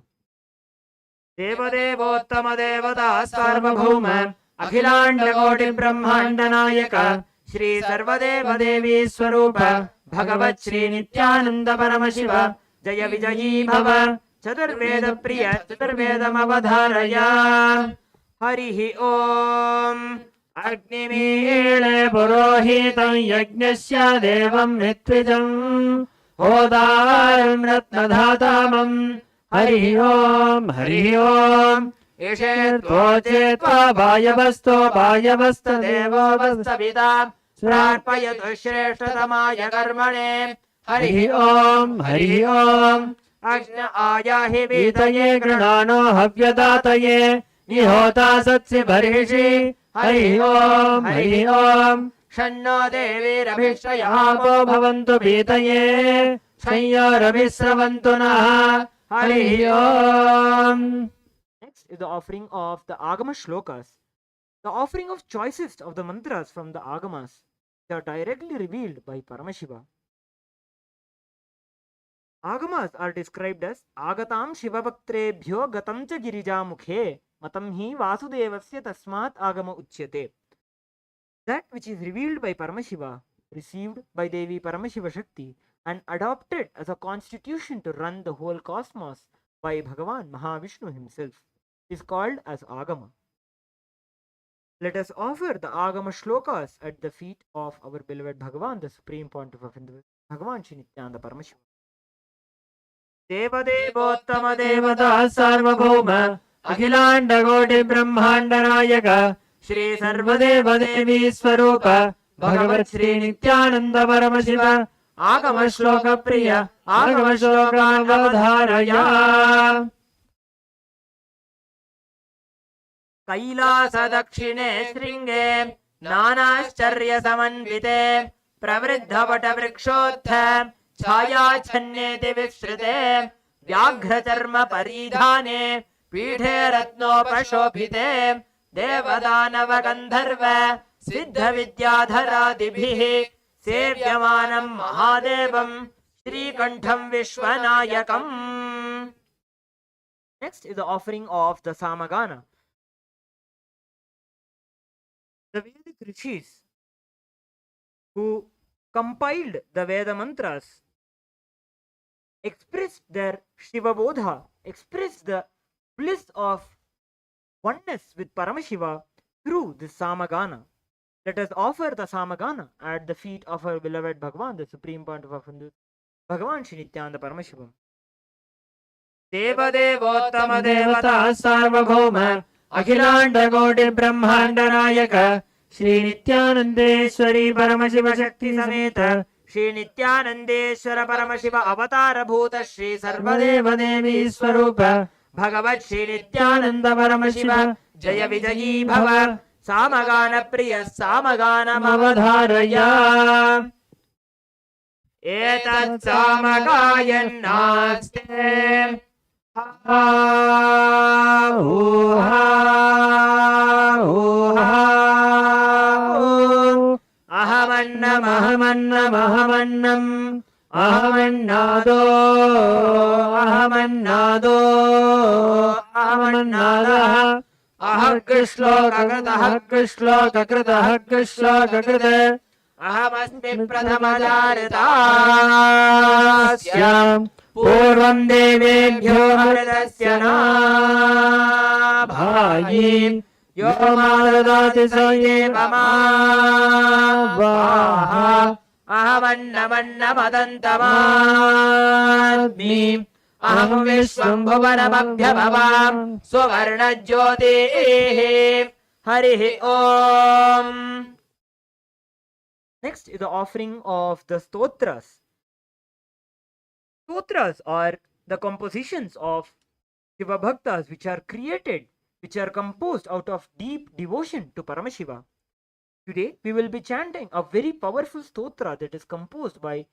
Devadevottama Devata Sarvabhauma अखिलांडकोटि ब्रह्मांड नायक श्री सर्वदेवदेवी स्वरूप भगवत् श्री नित्यानंद परमशिव जय विजयी भव। चतुर्वेद प्रिय चतुर्वेदमवधारय। हरिः ॐ। अग्निमीळे पुरोहितं यज्ञस्य देवं ऋत्विजं होतारं रत्नधातामं। हरिः ॐ हरिः ॐ। ईशेत्वोचेत्वा वायवस्तदेवो वस्तविता प्रार्पयतु श्रेष्ठतमाय कर्मणे। हरिः ॐ हरिः ॐ। अग्न आयाहि वीतये गृणानो हव्यदातये निहोता सत्सि बर्हिषि। हरिः ॐ हरिः ॐ। शन्नो देवीरभिष्टयामो भवन्तु वीतये संयोरभिस्रवन्तु नः। हरिः ॐ। Next is the offering of the Agama shlokas, the offering of choicest of the mantras from the Agamas, which are directly revealed by Paramashiva. Agamas are described as Agatam Shivabhaktrebhyo Gatam cha Girija Mukhe Matam hi Vasudevasya Tasmat Agama Uchyate. That which is revealed by Paramashiva, received by Devi Paramashiva Shakti, and adopted as a constitution to run the whole cosmos by Bhagavan Mahavishnu himself, is called as Agama. let us offer the Agama shlokas at the feet of our beloved Bhagavan, the Supreme Pontiff of Hinduism, Bhagavan Shri Nithyananda Paramashiva. Devottama Seva Sarvabhauma Akhilanda Koti Brahmanda Nayaka Shri Sarvadeva Devi Swarupa Bhagavat Shri Nithyananda Paramashiva Agama Shloka Priya Agama Shloka Avadharaya. Kailash दक्षिणे श्रृंगे नानाश्चर्य समन्विते प्रवृद्धवट वृक्षोत्थ छायाच्छन्नेति विश्रुते व्याघ्रचर्म परिधाने पीठे रत्नोपशोभिते देवदानव गन्धर्व सिद्ध विद्याधरादिभिः सेव्यमानं महादेवं श्रीकण्ठं विश्वनायकम्. Next is the offering of the Samagana. The Vedic rishis who compiled the Veda mantras expressed their Shiva Bodha, expressed the bliss of oneness with Paramashiva through this Samagana. Let us offer the Samagana at the feet of our beloved Bhagavan, the Supreme Pontiff of Hinduism, Bhagavan Shri Nithyananda Paramashiva. Devottama Seva Sarvabhauma Akhilanda Koti Brahmanda Nayaka Shri Nithyanandeshwari Paramashiva Shakti Sameta Shri Nithyanandeshwara Paramashiva Avatara Bhuta Shri Sarvadeva Devi Swarupa Bhagavat Shri Nithyananda Paramashiva Jaya Vijayi Bhava Samagana Priya Samaganam Avadharaya. Etat Samagayannaste Ahamannam ahamannam ahamannam ahamannado ahamannado ahamannada ahakshlokakrita ahamasmi prathamajaritasya पूर्वं देवेभ्यो हृदस्य नाभायि यो माददाति स एव मावाह अहमन्नमन्नमदन्तमास्मि अहं विश्वं भुवनमभ्यभवां सुवर्णज्योतिः हरिः ओम्. Next is the offering of the Stotras. Stotras are the compositions of Shiva Bhaktas which are created, which are composed out of deep devotion to Paramashiva. Today we will be chanting a very powerful stotra that is composed by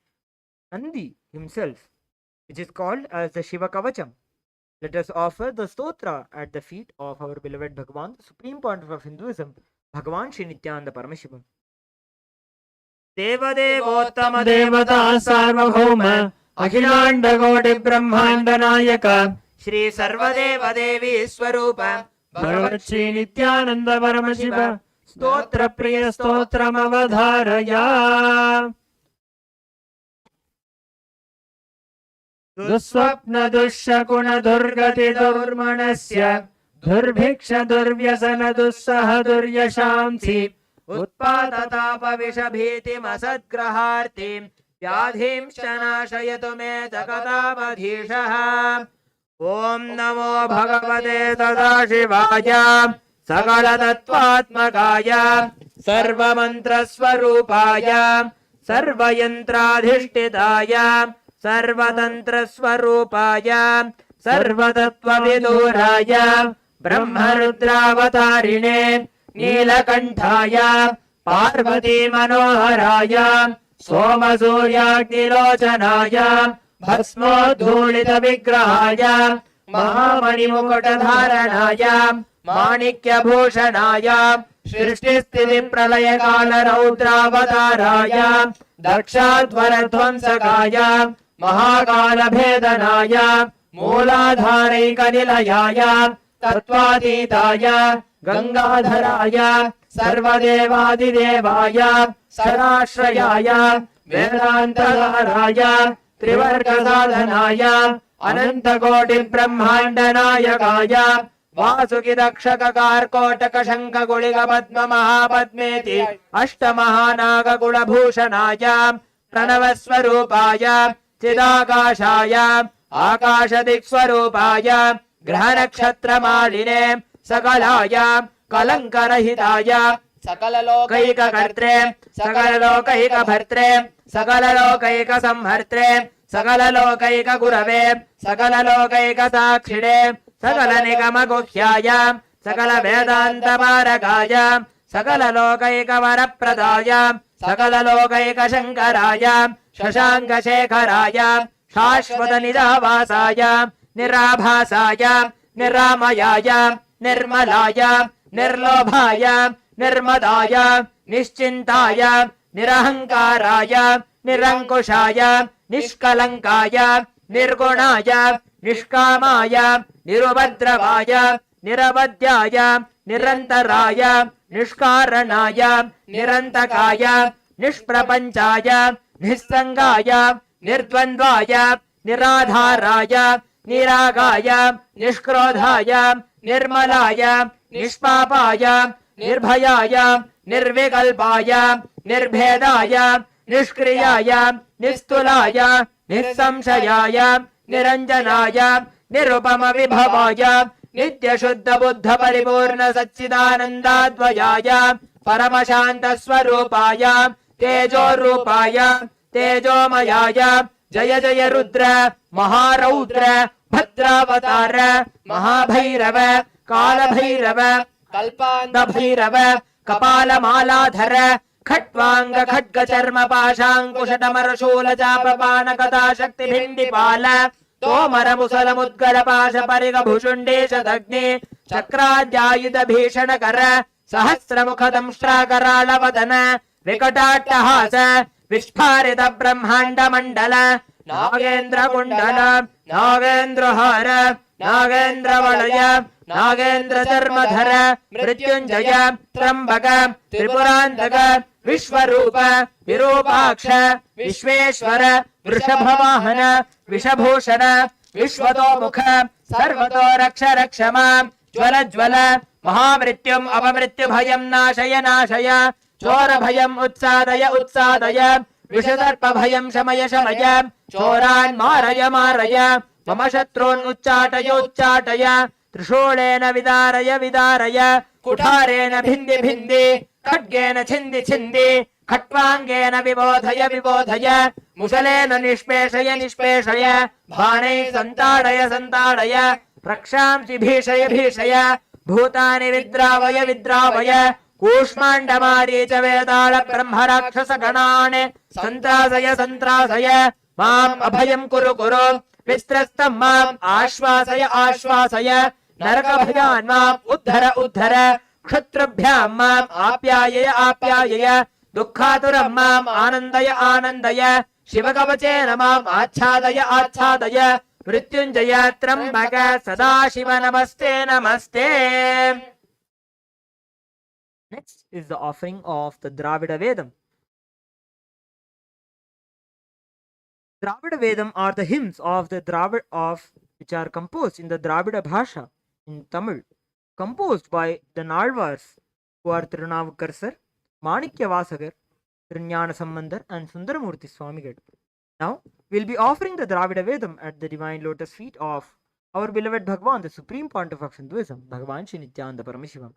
Nandi himself, which is called as the Shiva Kavacham. Let us offer the stotra at the feet of our beloved Bhagavan, the Supreme Pontiff of Hinduism, Bhagavan Shri Nithyananda Paramashiva. Devottama Seva Sarvabhauma Akhilanda Koti Brahmanda Nayaka Shri Sarvadeva Devi Swarupa Bhagavat Shri Nithyananda Paramashiva Stotra Priya Stotram Avadharaya. Duswapna Dushakuna Durgati Durmanasya Durbhiksha Durvyasana Dussaha Duryashamsi Utpadata Vishabhitim Asadgrahartim व्याधिं शनाशयतु मे जगदामधीशः. ॐ नमो भगवते सदाशिवाय सकलतत्त्वात्मकाय सर्वमन्त्रस्वरूपाय सर्वयन्त्राधिष्ठिताय सर्वतन्त्रस्वरूपाय सर्वतत्त्वविदूराय ब्रह्मरुद्रावतारिणे नीलकण्ठाय पार्वतीमनोहराय सोमसूर्याग्निलोचनाय भस्मोद्धूलितविग्रहाय महामणिमुकुटधारणाय माणिक्यभूषणाय सृष्टिस्थितिप्रलयकालरौद्रावताराय दक्षाध्वरध्वंसकाय महाकालभेदनाय मूलाधारैकनिलयाय तत्त्वातीताय गंगाधराय सर्वदेवादिदेवाय सदाश्रयाय वेदान्तधाराय त्रिवर्गसाधनाय अनन्तकोटिब्रह्माण्डनायकाय वासुकि दक्षक कार्कोटक शंख गुलिग पद्म महापद्मेति अष्टमहानागकुलभूषणाय प्रणव स्वरूपाय चिदाकाशाय आकाशदिक्स्वरूपाय ग्रह नक्षत्र मालिने सकलाय कलंकरहिताय सकललोकैककर्त्रे सकललोकैकभर्त्रे सकललोकैकसंहर्त्रे सकललोकैकगुरवे सकललोकैकसाक्षिणे सकलनिगमगुह्याय सकलवेदान्तपारगाय सकललोकैकवरप्रदाय सकललोकैकशङ्कराय शशाङ्कशेखराय शाश्वतनिरावासाय निराभासाय निरामयाय निर्मलाय निर्लोभाय निर्मदाय निश्चिन्ताय निरहङ्काराय निरङ्कुशाय निष्कलङ्काय निर्गुणाय निष्कामाय निरुपद्रवाय निरवध्याय निरन्तराय निष्कारणाय निरन्तकाय निष्प्रपञ्चाय निस्सङ्गाय निर्द्वन्द्वाय निराधाराय निरागाय निष्क्रोधाय निर्मलाय निष्पापाय निर्भयाय निर्विकल्पाय निर्भेदाय निष्क्रियाय निस्तुलाय निस्संशयाय निरञ्जनाय निरुपम विभवाय नित्यशुद्ध बुद्ध परिपूर्ण सच्चिदानन्दाद्वयाय परमशान्त स्वरूपाय तेजोरूपाय तेजोमयाय जय जय रुद्र महारौद्र भद्रावतार महाभैरव कालभैरव कल्पान्तभैरव कपालमालाधर खट्वांग खड्ग चर्म पाशांकुशटमरशूल चापपान कथा शक्ति भिंडिपाल तोमर मुसल मुद्गल पाश परिग भुषुंडेश दग्नि चक्राद्यायुध भीषण कर सहस्र मुख दंष्ट्राकराल वदन विकटाट्टहास विस्फारित ब्रह्मांड मंडल नागेंद्र कुंडल नागेंद्र हार नागेंद्र वलय नागेंद्र चर्मधर मृत्युंजय त्र्यंबक त्रिपुरांतक विश्वरूप विरूपाक्ष विश्वेश्वर वृषभवाहन विषभूषण विश्वतोमुख सर्वतो रक्ष रक्ष मां ज्वल ज्वल महामृत्युम अपमृत्यु भयं नाशय नाशय चोर भयं उत्सादय उत्सादय विषदर्प भयं शमय शमय चोरान् मारय मारय मम शत्रून् उच्चाटय उच्चाटय त्रिशूलेन विदारय विदारय कुठारेण भिन्दि भिन्दि खड्गेन छिन्दि छिन्दि खट्वाङ्गेन विबोधय विबोधय मुसलेन निष्पेषय निष्पेषय बाणैः सन्ताडय सन्ताडय रक्षांसि भीषय भीषय भूतानि विद्रावय विद्रावय कूष्माण्डमारीच वेताल ब्रह्मराक्षसगणान् सन्त्रासय सन्त्रासय माम् अभयं कुरु कुरु विस्त्रस्तं माम् आश्वासय आश्वासय नरकभयान् माम् उद्धर उद्धर क्षत्रुभ्यां माम् आप्यायय आप्यायय दुःखातुरं माम् आनन्दय आनन्दय शिवकवचेन माम् आच्छादय आच्छादय मृत्युञ्जय त्र्यम्बक सदाशिव नमस्ते नमस्ते. Next is the offering of the Dravida Vedam. Dravida Vedam are the hymns of the Dravida which are composed in the Dravida Bhasha in Tamil, composed by the Nalvars who are Tirunavukar sir, Manikya Vasagar, Trinyana Sambandar and Sundaramurti Swamigal. Now we'll be offering the Dravida Vedam at the divine lotus feet of our beloved Bhagavan, the Supreme Pontiff of Hinduism, Bhagavan Shri Nithyananda Paramashiva.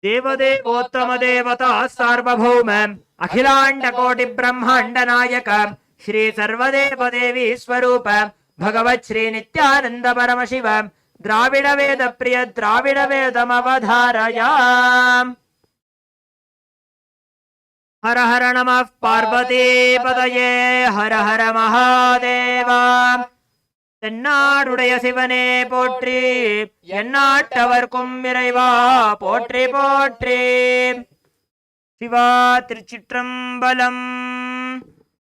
देवदेवोत्तम देवता सार्वभौम अखिलांड कोटि ब्रह्मांड नायक श्री सर्वदेव देवी स्वरूप भगवत् श्री नित्यानंद परमशिव द्राविड वेद प्रिय द्राविड वेदम अवधारया. हर हर नमः पार्वती पतये हर हर महादेवा. தென்னாடுடைய சிவனே போற்றி எந்நாட்டவர்க்கும் இறைவா போற்றி போற்றி. சிவா திருச்சிற்றம்பலம்.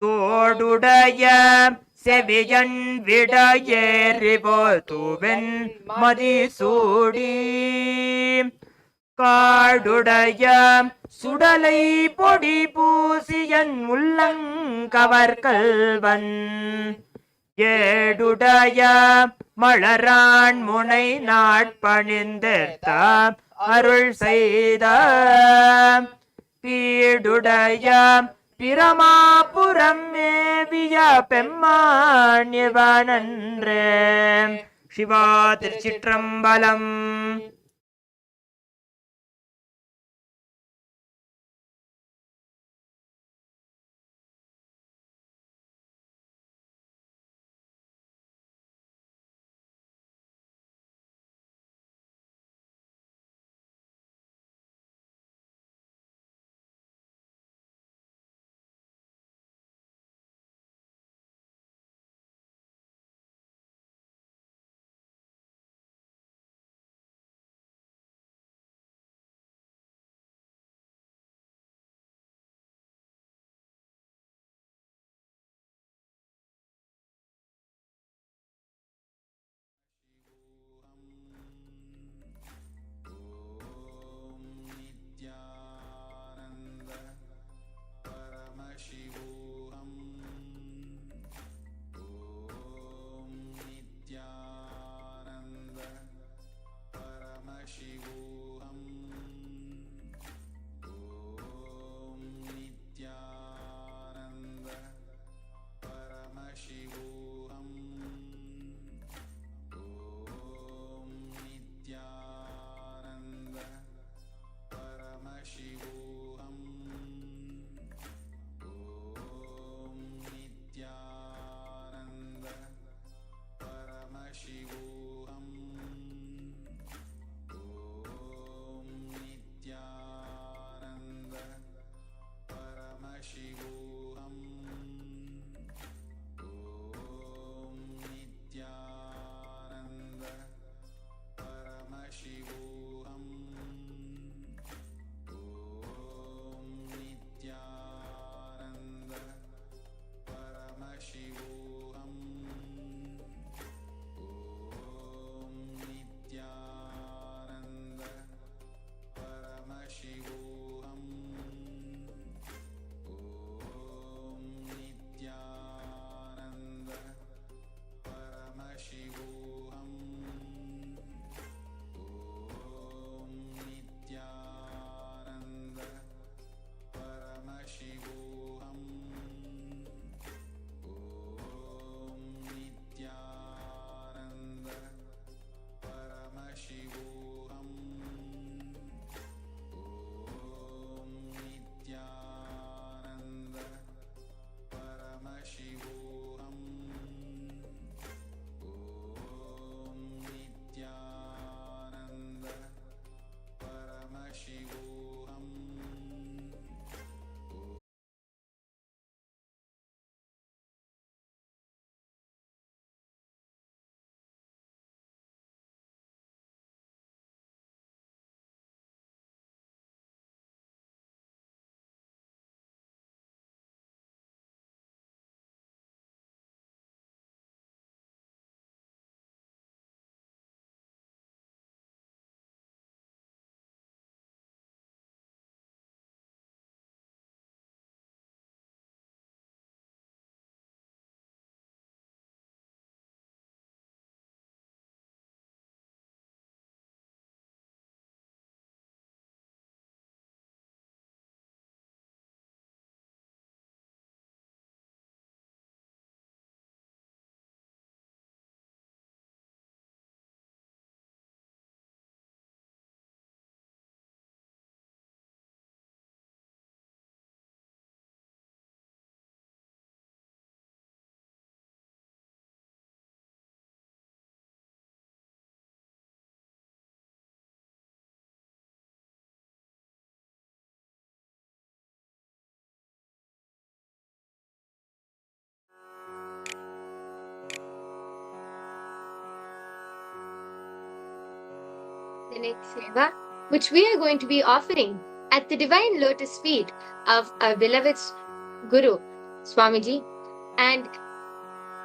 தோடுடைய செவியன் விடையேறி போத்துவென் மதிசூடி காடுடைய சுடலை பொடி பூசியன் உள்ளங்கவர் கல்வன் ஏடுடைய மலரான் முனை நாட்பணிந்தேத்த அருள் செய்த பீடுடைய பிரமாபுரம் மேவிய பெம்மாண்யவனன்றே. சிவா திருச்சிற்றம்பலம். नित्यानन्द परमशिवोऽहम् ॐ नित्यानन्द परमशिवोऽहम् ॐ नित्यानन्द परमशिवोऽहम् ॐ नित्यानन्द परमशिवोऽहम् ॐ नित्यानन्द परमशिवोऽहम् ॐ नित्यानन्द परमशिवोऽहम् ॐ नित्यानन्द परमशिवोऽहम् ॐ नित्यानन्द परमशिवोऽहम् ॐ नित्यानन्द परमशिवोऽहम् ॐ नित्यानन्द परमशिवोऽहम् ॐ नित्यानन्द परमशिवोऽहम् ॐ नित्यानन्द परमशिवोऽहम् ॐ नित्यानन्द परमशिवोऽहम् ॐ नित्यानन्द परमशिवोऽहम् The next seva, which we are going to be offering at the divine lotus feet of our beloved Guru, Swamiji, and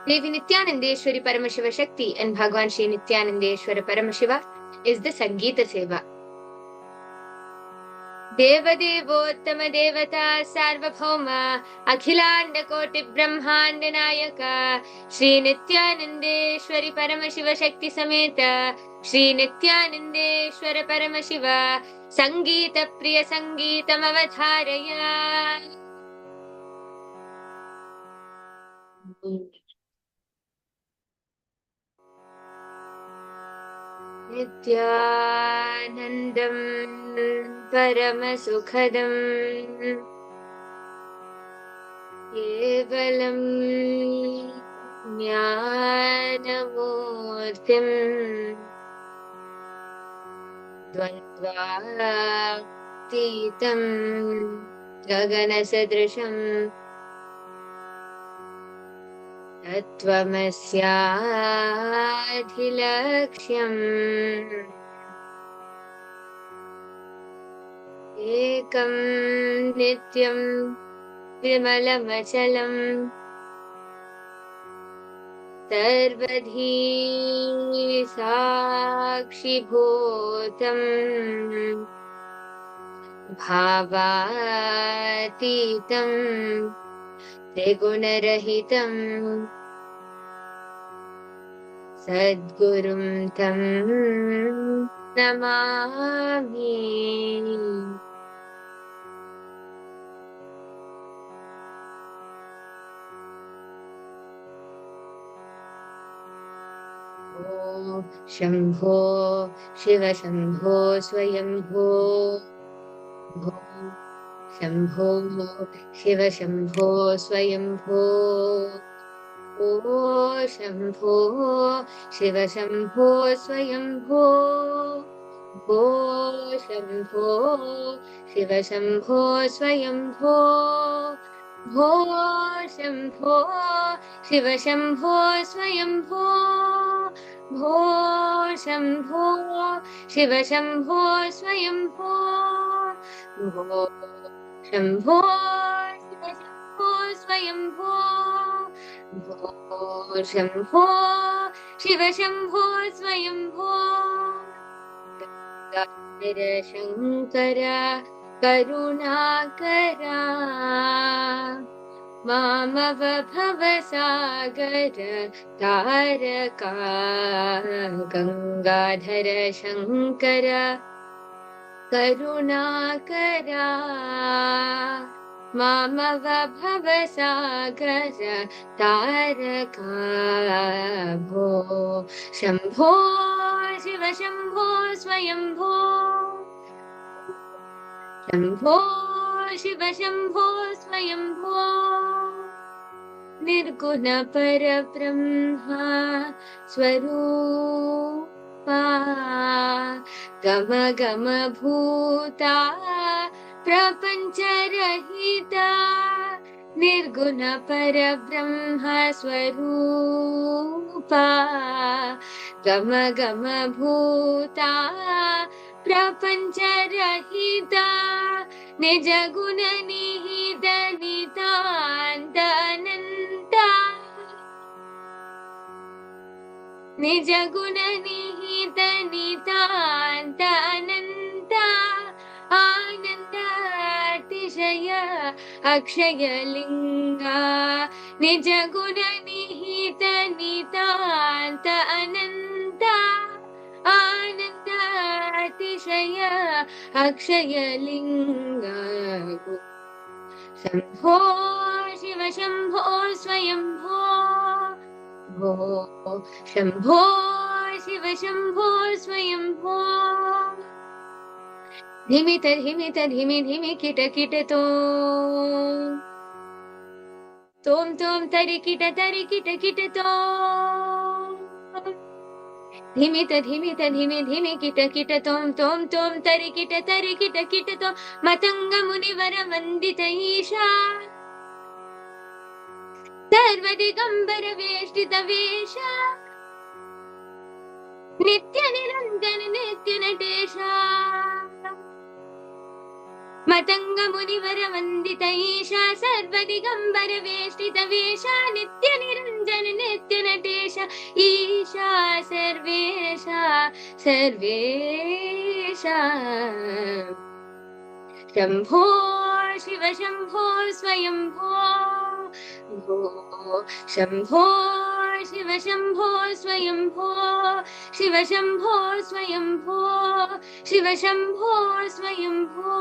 Devi Nithyanandeshwari Paramashiva Shakti and Bhagwan Shri Nithyanandeshwara Paramashiva, is the Sangeeta Seva. देवदेवोत्तम देवता सार्वभौम अखिलांड कोटि ब्रह्मांड नायक श्री नित्यानंदेश्वरी परमशिव शक्ति समेत श्री नित्यानंदेश्वर परमशिव संगीत प्रिय संगीतमवधारय। नित्यानन्दं परमसुखदं केवलं ज्ञानमूर्तिं द्वन्द्वातीतं गगनसदृशं तत्त्वमस्याधिलक्ष्यम् एकं नित्यं विमलमचलं सर्वधी साक्षिभूतं भावातीतं त्रिगुणरहितं सद्गुरुं तं नमामि। ॐ शम्भो शिव शम्भो स्वयंभो भो शम्भो शिव शम्भो स्वयंभो ॐ शम्भो शिव शम्भो स्वयंभो भो शम्भो शिव शम्भो स्वयंभो भो शम्भो शिव शम्भो स्वयंभो भो शम्भो शिव शम्भो स्वयंभो भो शम्भो शिव शम्भो स्वयंभो भो शम्भो शिव शम्भो स्वयंभो। गंगाधर शंकर करुणाकरा मामव भवसागर तारका। गंगाधर शंकर करुणाकरा मामव भवसागर तारका। भो शम्भो शिव शम्भो स्वयंभो शम्भो शिव शम्भो स्वयंभो निर्गुण परब्रह्म स्वरूपा गम गम भूता प्रपंच रहिता निर्गुण परब्रह्म स्वरूपा गम गम भूता प्रपंच रहिता निज गुण निहित नितांत अनंता निज गुण निहित नितांत अनंता आनंद अतिशय अक्षय लिंगा निज गुण निहित नितांत अनंता आनंद अतिशय अक्षय लिंगा। शम्भो शिव शम्भो स्वयंभो भो शम्भो शिव शम्भो स्वयंभो धिमित धिमित धिमि धिमि किट किट तोम तोम तरि किट किट धिमित धिमित धिमि धिमि किट तोम तोम तोम तरि किट तो मतंग मुनिवर वंदित ईशा सर्वदिगंबर वेष्टित वेशा नित्य निरंजन नित्य नटेशा मतंग मुनिवर वंदित ईशा सर्वदिगंबर वेष्टित वेशा नित्य निरंजन नित्य नटेशा ईशा सर्वेशा सर्वेशा शम्भो शिव शम्भो स्वयम्भो भो Shambho Shiv Shambho स्वयम्भो Shiv Shambho स्वयम्भो Shiv Shambho स्वयम्भो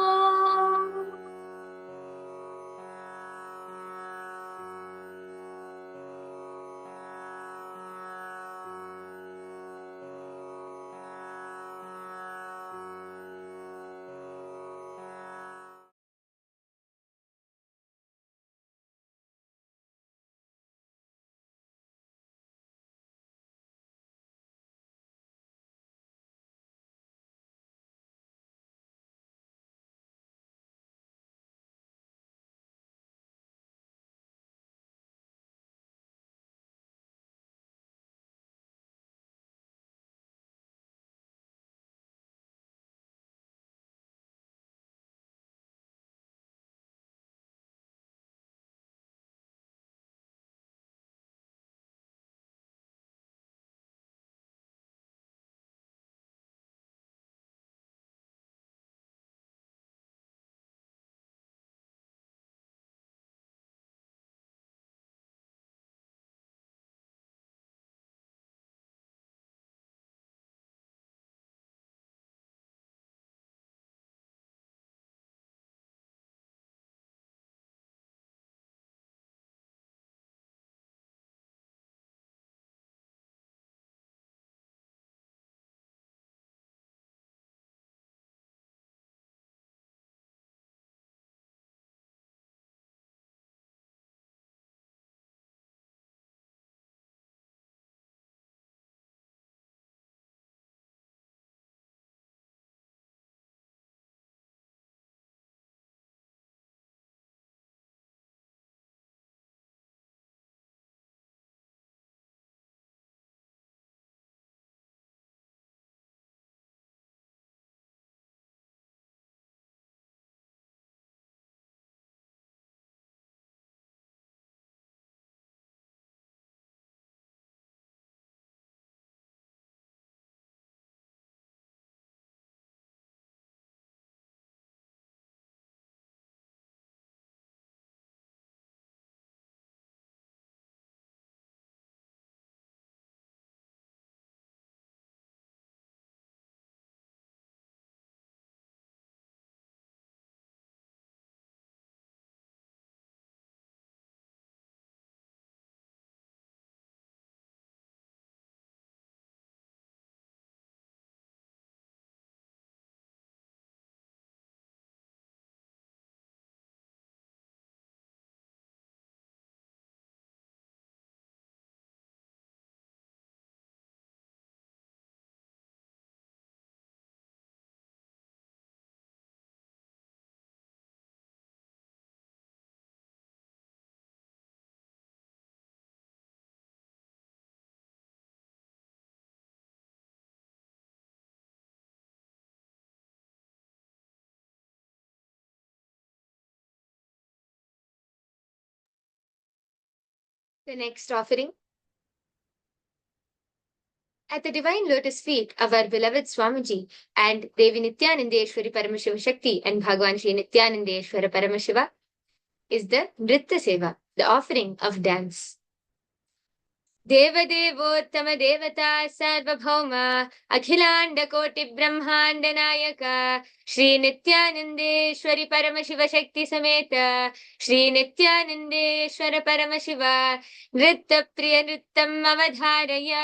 The next offering. At the divine lotus feet of our beloved Swamiji and Devi Nithyanandeshwari Paramashiva Shakti and Bhagwan Shri Nithyanandeshwara Paramashiva is the Nritya Seva, the offering of dance. देवदेवोत्तम देवता सार्वभौम अखिलांड कोटि ब्रह्मांड नायक श्री नित्यानंदेश्वरी परमशिव शक्ति समेत श्री नित्यानंदेश्वर परमशिव नृत्य प्रिय नृत्यम अवधारय।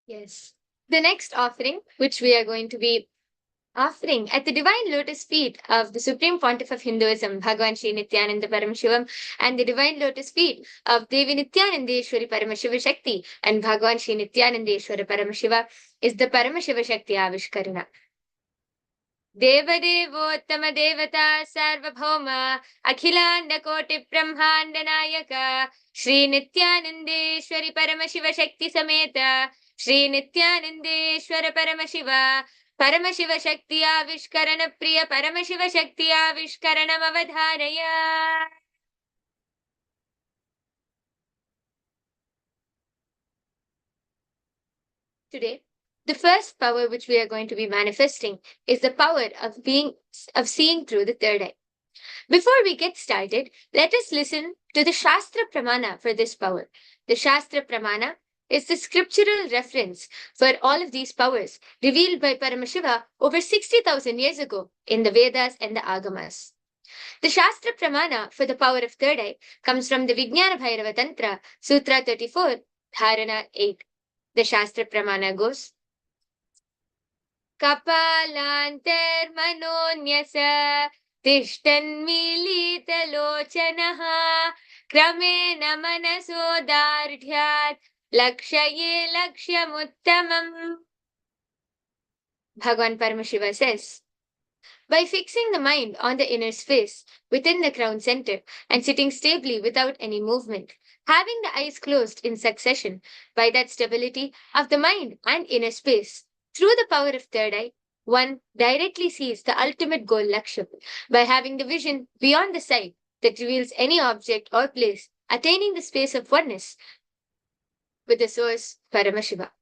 Yes. The next offering, which we are going to be offering at the divine lotus feet of the Supreme Pontiff of Hinduism, Bhagavan Sri Nithyananda Paramashivam, and the divine lotus feet of Devi Nithyanandeshwari Paramashiva Shakti and Bhagavan Sri Nithyanandeshwara Paramashiva, is the Paramashiva Shakti Avishkarana. देवदेवोत्तम देवता सार्वभौम अखिलांड कोटि ब्रह्मांड नायक श्री नित्यानंदेश्वरी परमशिव शक्ति समेत श्री नित्यानंदेश्वर परमशिव शक्ति आविष्करण प्रिय परमशिव शक्ति आविष्करणम अवधारय. Today, the first power which we are going to be manifesting is the power of seeing through the third eye. Before we get started, let us listen to the Shastra Pramana for this power. The Shastra Pramana is the scriptural reference for all of these powers revealed by Paramashiva over 60,000 years ago in the Vedas and the Agamas. The Shastra Pramana for the power of third eye comes from the Vijnana Bhairava Tantra, Sutra 34, Dharana 8. The Shastra Pramana goes, Kapalantarmanonyasa तिष्ठन्मीलितलोचनः क्रमेण मनसोदार्ढ्यात् लक्ष्ये लक्ष्यमुत्तमम्. Bhagavan Paramashiva says, by fixing the mind on the inner space within the crown center and sitting stably without any movement, having the eyes closed in succession, by that stability of the mind and inner space, through the power of third eye, one directly sees the ultimate goal Lakshya by having the vision beyond the sight that reveals any object or place, attaining the space of oneness with the source Paramashiva.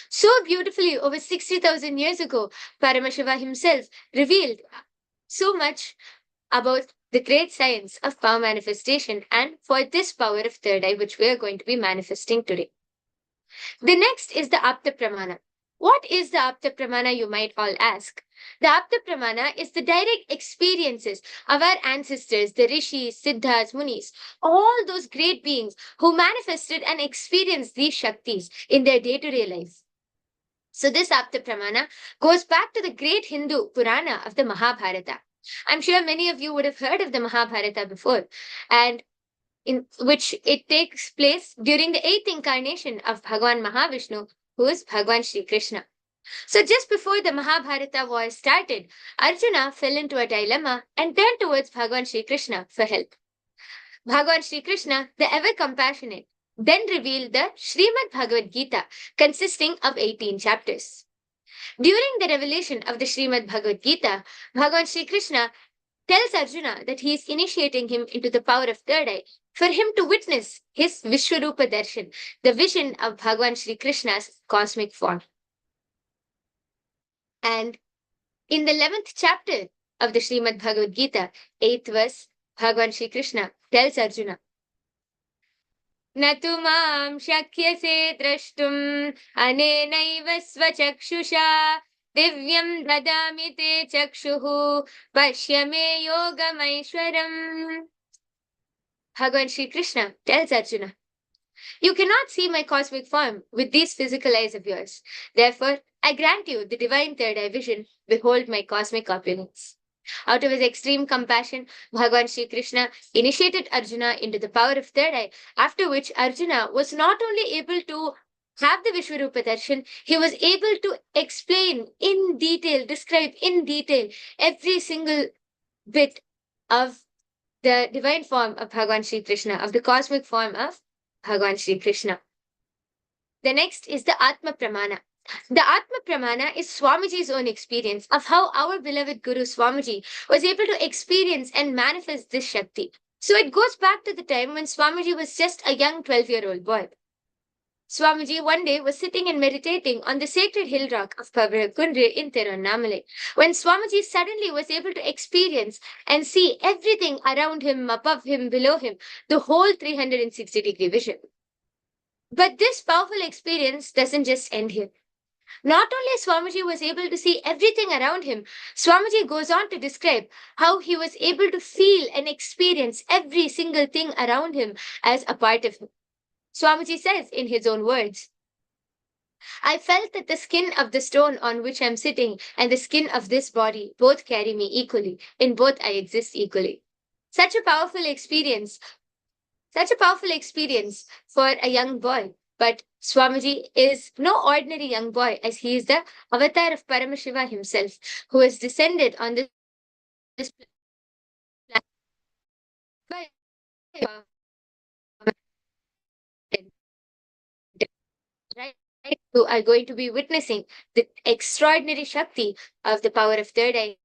So beautifully, over 60,000 years ago, Paramashiva himself revealed so much about the great science of power manifestation and for this power of third eye, which we are going to be manifesting today. The next is the Apta Pramana. What is the Apta Pramana, you might all ask? The Apta Pramana is the direct experiences of our ancestors, the Rishis, Siddhas, Munis, all those great beings who manifested and experienced these Shaktis in their day-to-day life. So this Apta Pramana goes back to the great Hindu Purana of the Mahabharata. I'm sure many of you would have heard of the Mahabharata before, and in which it takes place during the 8th incarnation of Bhagavan Mahavishnu, who is Bhagavan Shri Krishna. So just before the Mahabharata war started, Arjuna fell into a dilemma and turned towards Bhagavan Shri Krishna for help. Bhagavan Shri Krishna, the ever compassionate, then revealed the Srimad Bhagavad Gita, consisting of 18 chapters. During the revelation of the Srimad Bhagavad Gita, Bhagavan Shri Krishna tells Arjuna that he is initiating him into the power of third eye for him to witness his Vishwarupa Darshan, the vision of Bhagavan Shri Krishna's cosmic form. And in the 11th chapter of the Srimad Bhagavad Gita, 8th verse, Bhagavan Shri Krishna tells Arjuna, Natu mam shakyase drashtum anenaiva svachakshusha divyam dadami te chakshuhu pashyame yogamaishwaram. Bhagavan Shri Krishna tells Arjuna, you cannot see my cosmic form with these physical eyes of yours. Therefore, I grant you the divine third eye vision. Behold my cosmic opulence. Out of his extreme compassion, Bhagavan Shri Krishna initiated Arjuna into the power of third eye, after which Arjuna was not only able to have the Vishwarupa Darshan, he was able to explain in detail, describe in detail every single bit of the divine form of Bhagavan Shri Krishna, of the cosmic form of Bhagavan Shri Krishna. The next is the Atma Pramana. The Atma Pramana is Swamiji's own experience of how our beloved Guru Swamiji was able to experience and manifest this Shakti. So it goes back to the time when Swamiji was just a young 12-year-old boy. Swamiji one day was sitting and meditating on the sacred hill rock of Pavarakundre in Tirunnamalai, when Swamiji suddenly was able to experience and see everything around him, above him, below him, the whole 360-degree vision. But this powerful experience doesn't just end here. Not only Swamiji was able to see everything around him, Swamiji goes on to describe how he was able to feel and experience every single thing around him as a part of him. Swamiji says in his own words, I felt that the skin of the stone on which I'm sitting and the skin of this body both carry me equally. In both, I exist equally. Such a powerful experience, such a powerful experience for a young boy. But Swamiji is no ordinary young boy, as he is the avatar of Paramashiva himself, who has descended on this planet. Right, who are going to be witnessing the extraordinary Shakti of the power of third eye.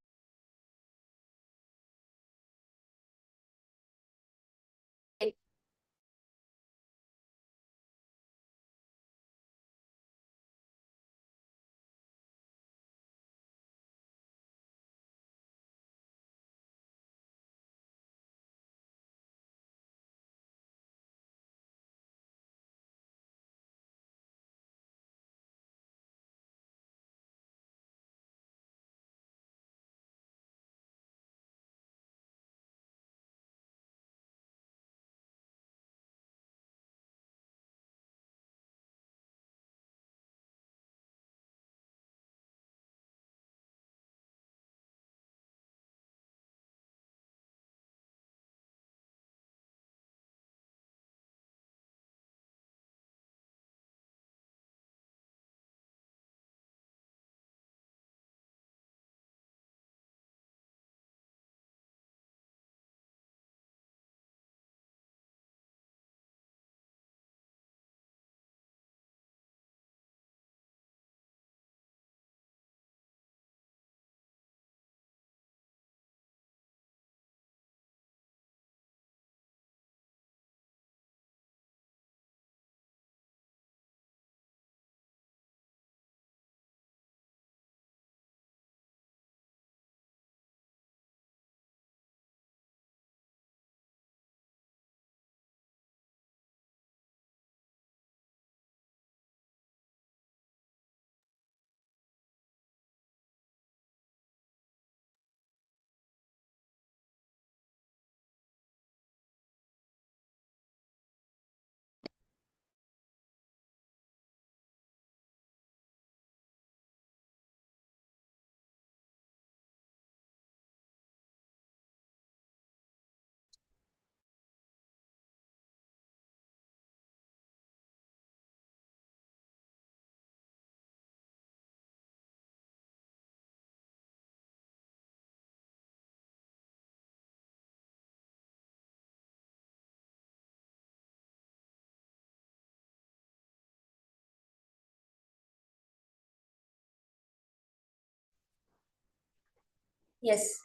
Yes.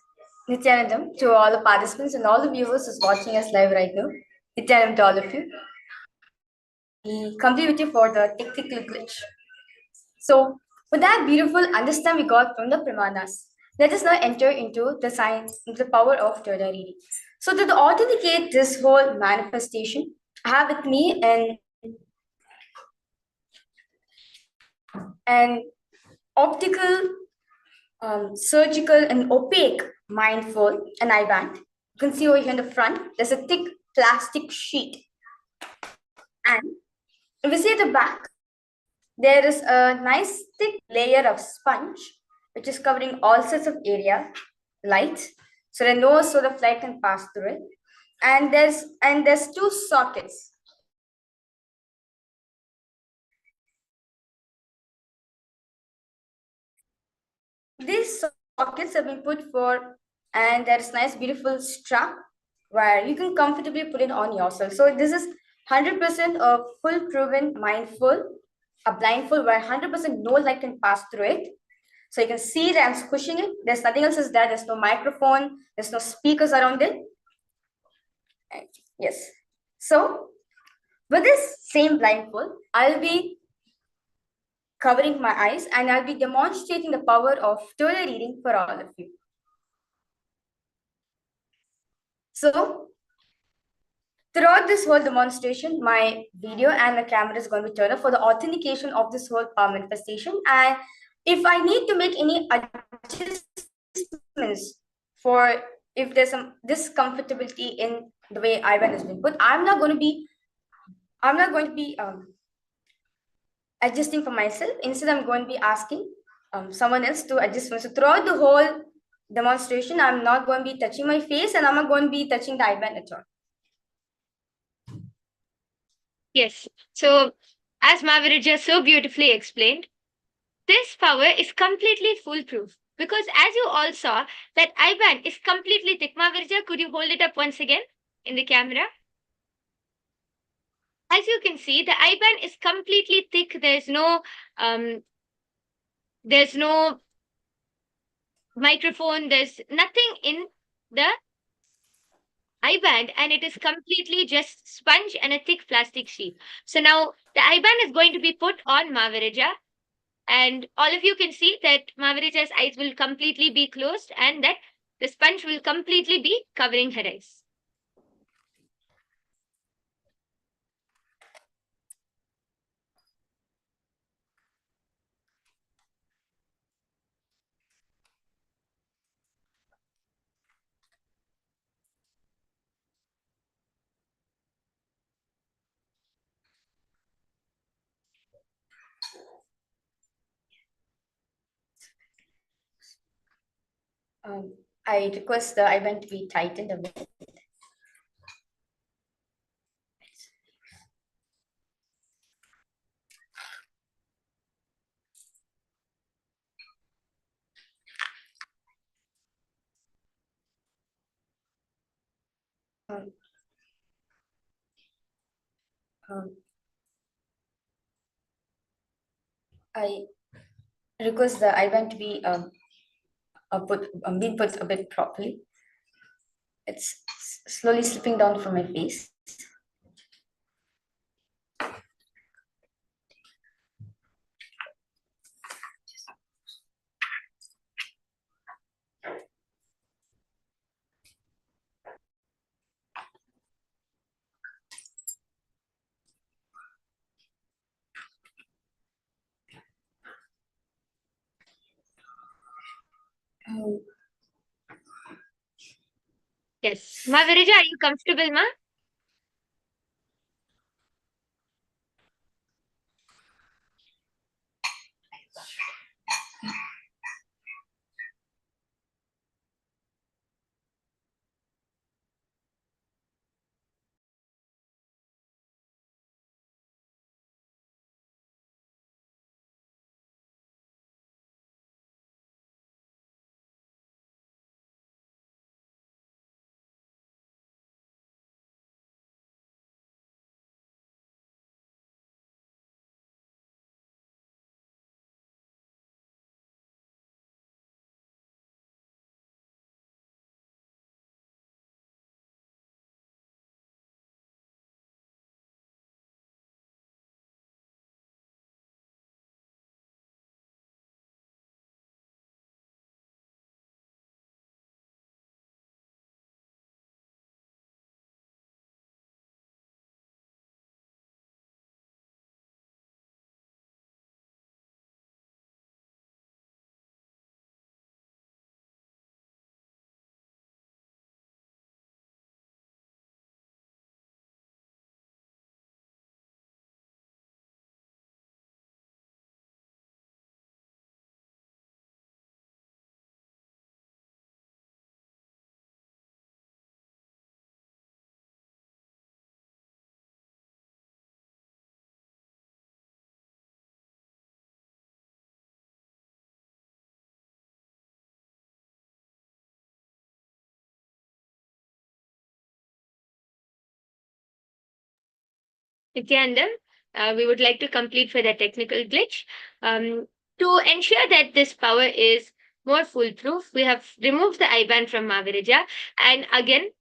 Nithyanandam to all the participants and all the viewers who's watching us live right now. Nithyanandam to all of you. We complete with you for the technical glitch. So, with that beautiful understanding we got from the Pramanas, let us now enter into the science, into the power of Toda reading. So, to authenticate this whole manifestation, I have with me an optical, surgical, and opaque mindful, an eye band. You can see over here in the front, there's a thick plastic sheet. And if we see at the back, there is a nice thick layer of sponge, which is covering all sorts of area, light, so that no sort of light can pass through it. And there's two sockets. These sockets have been put for, and there's nice beautiful strap where you can comfortably put it on yourself. So this is 100% a full proven mindful, a blindfold where 100% no light can pass through it. So you can see that I'm squishing it. There's nothing else is there. There's no microphone. There's no speakers around it. Yes. So with this same blindfold, I'll be covering my eyes and I'll be demonstrating the power of Toda reading for all of you. So throughout this whole demonstration, my video and the camera is going to be turned off for the authentication of this whole power manifestation. And if I need to make any adjustments for if there's some discomfortability in the way Ivan has been put, I'm not going to be adjusting for myself. Instead, I'm going to be asking someone else to adjust for me. So throughout the whole demonstration, I'm not going to be touching my face and I'm not going to be touching the eyeband at all. Yes. So, as Mahaviraja so beautifully explained, this power is completely foolproof because, as you all saw, that IBAN is completely thick. Mahaviraja, could you hold it up once again in the camera? As you can see, the IBAN is completely thick. There's no microphone. There's nothing in the IBAN, and it is completely just sponge and a thick plastic sheet. So now the IBAN is going to be put on Mahaviraja. And all of you can see that Mahaviraja's eyes will completely be closed and that the sponge will completely be covering her eyes. I request the eyeband to be tightened a bit. Um, um, I request the eyeband to be being put a bit properly. It's slowly slipping down from my face. Um, Yes. Mahaviraja, are you comfortable, ma? Nithyananda, we would like to complete for the technical glitch. To ensure that this power is more foolproof, we have removed the IBAN from Mahaviraja. And again,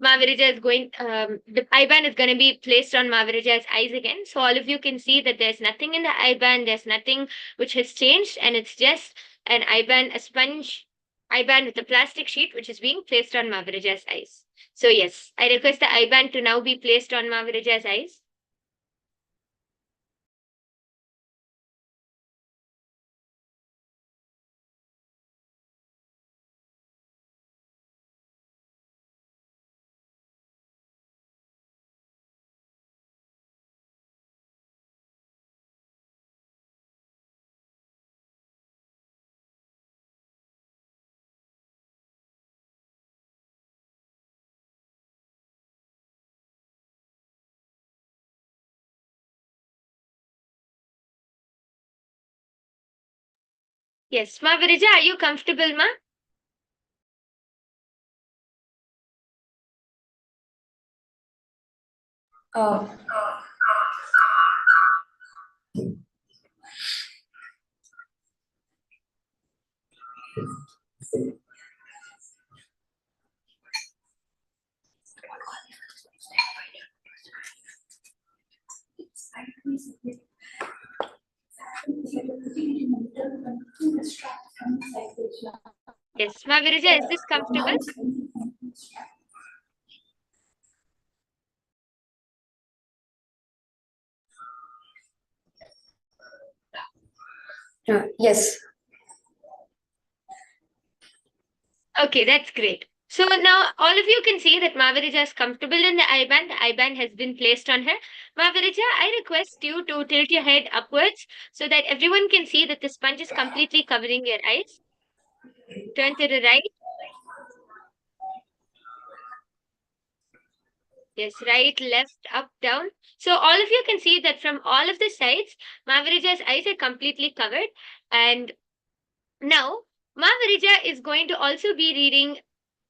Mahaviraja is the IBAN is going to be placed on Mahaviraja's eyes again. So all of you can see that there's nothing in the IBAN, there's nothing which has changed, and it's just an IBAN, a sponge IBAN with a plastic sheet which is being placed on Mahaviraja's eyes. So yes, I request the IBAN to now be placed on Mahaviraja's eyes. Yes, Ma Virija, are you comfortable, Ma? Uh, Yes, Ma Virija, is this comfortable? yes. Okay, that's great. So now all of you can see that Ma Virija is comfortable in the I-band. The I-band has been placed on her. Ma Virija, I request you to tilt your head upwards so that everyone can see that the sponge is completely covering your eyes. Turn to the right. Yes, right, left, up, down. So all of you can see that from all of the sides, Ma Virija's eyes are completely covered. And now Ma Virija is going to also be reading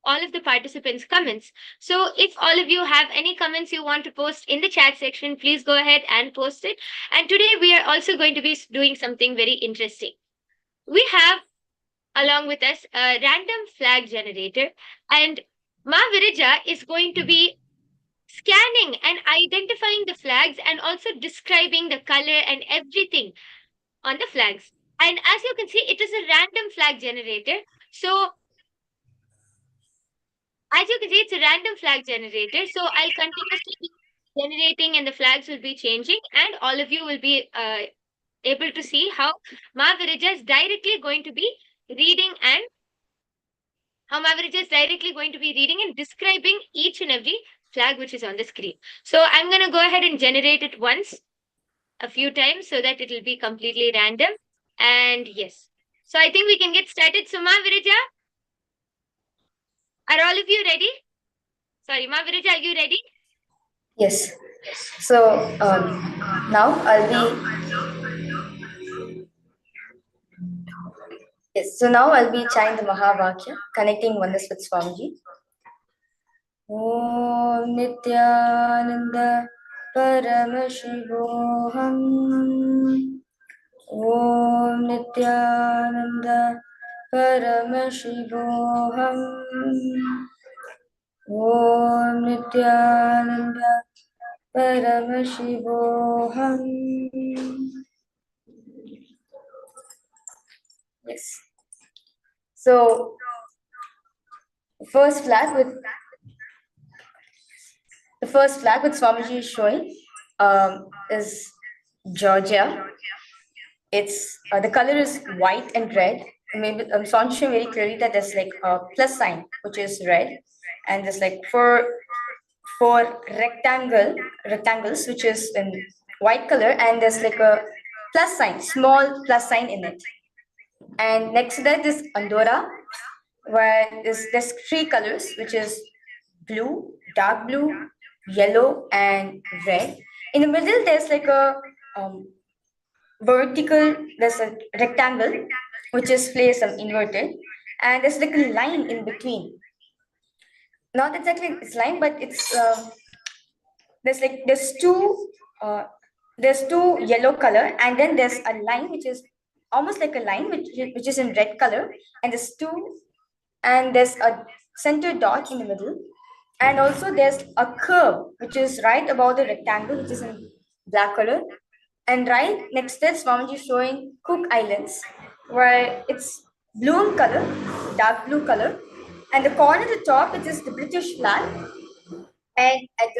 all of the participants' comments. So if all of you have any comments you want to post in the chat section, please go ahead and post it. And today we are also going to be doing something very interesting. We have along with us a random flag generator, and Ma Virija is going to be scanning and identifying the flags and also describing the color and everything on the flags. And as you can see, it is a random flag generator. So as you can see, it's a random flag generator. So I'll continuously be generating and the flags will be changing, and all of you will be able to see how Ma Virija is directly going to be reading and how Ma Virija is directly going to be reading and describing each and every flag which is on the screen. So I'm going to go ahead and generate it once, a few times, so that it will be completely random. And yes, so I think we can get started. So Ma Virija, are all of you ready? Sorry, Ma Virija, are you ready? Yes. So now I'll be yes. So now I'll be chanting the Mahavakya, connecting oneness with Swamiji. Om Nithyananda Paramashivoham. Om Nithyananda Paramashivoham. Om Nithyananda Paramashivoham. Yes. So the first flag with Swamiji is showing is Georgia. It's the color is white and red. Maybe Swamiji showing very clearly that there's like a plus sign which is red, and there's like four rectangles which is in white color, and there's like a plus sign, small plus sign in it. And next to that is Andorra, where there's three colors, which is blue, dark blue, yellow, and red. In the middle, there's like a there's a rectangle, which is placed inverted, and there's like a line in between. Not exactly it's line, but it's there's two yellow color, and then there's a line which is almost like a line which is in red color, and there's a center dot in the middle, and also there's a curve which is right above the rectangle which is in black color, and right next to it Swamiji is showing Cook Islands, where it's blue in color, dark blue color, and the corner at the top it is the British flag, and at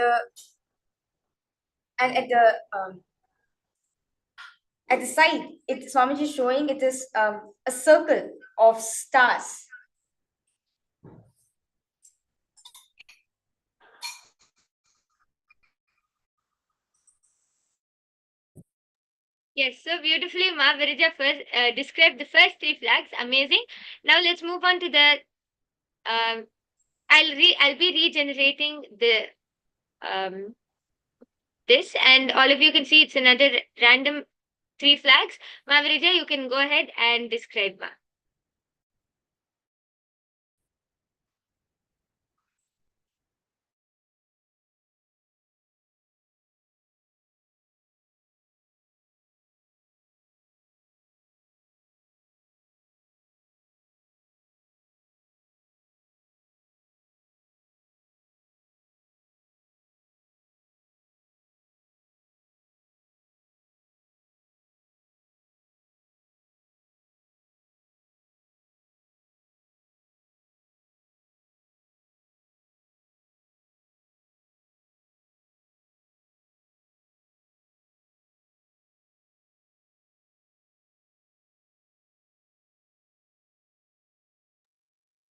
the side, Swamiji is showing it is a circle of stars. Yes, so beautifully, Ma Virija first described the first three flags. Amazing. Now let's move on to the. I'll be regenerating the this, and all of you can see it's another random 3 flags. Mahaviraja, you can go ahead and describe, ma.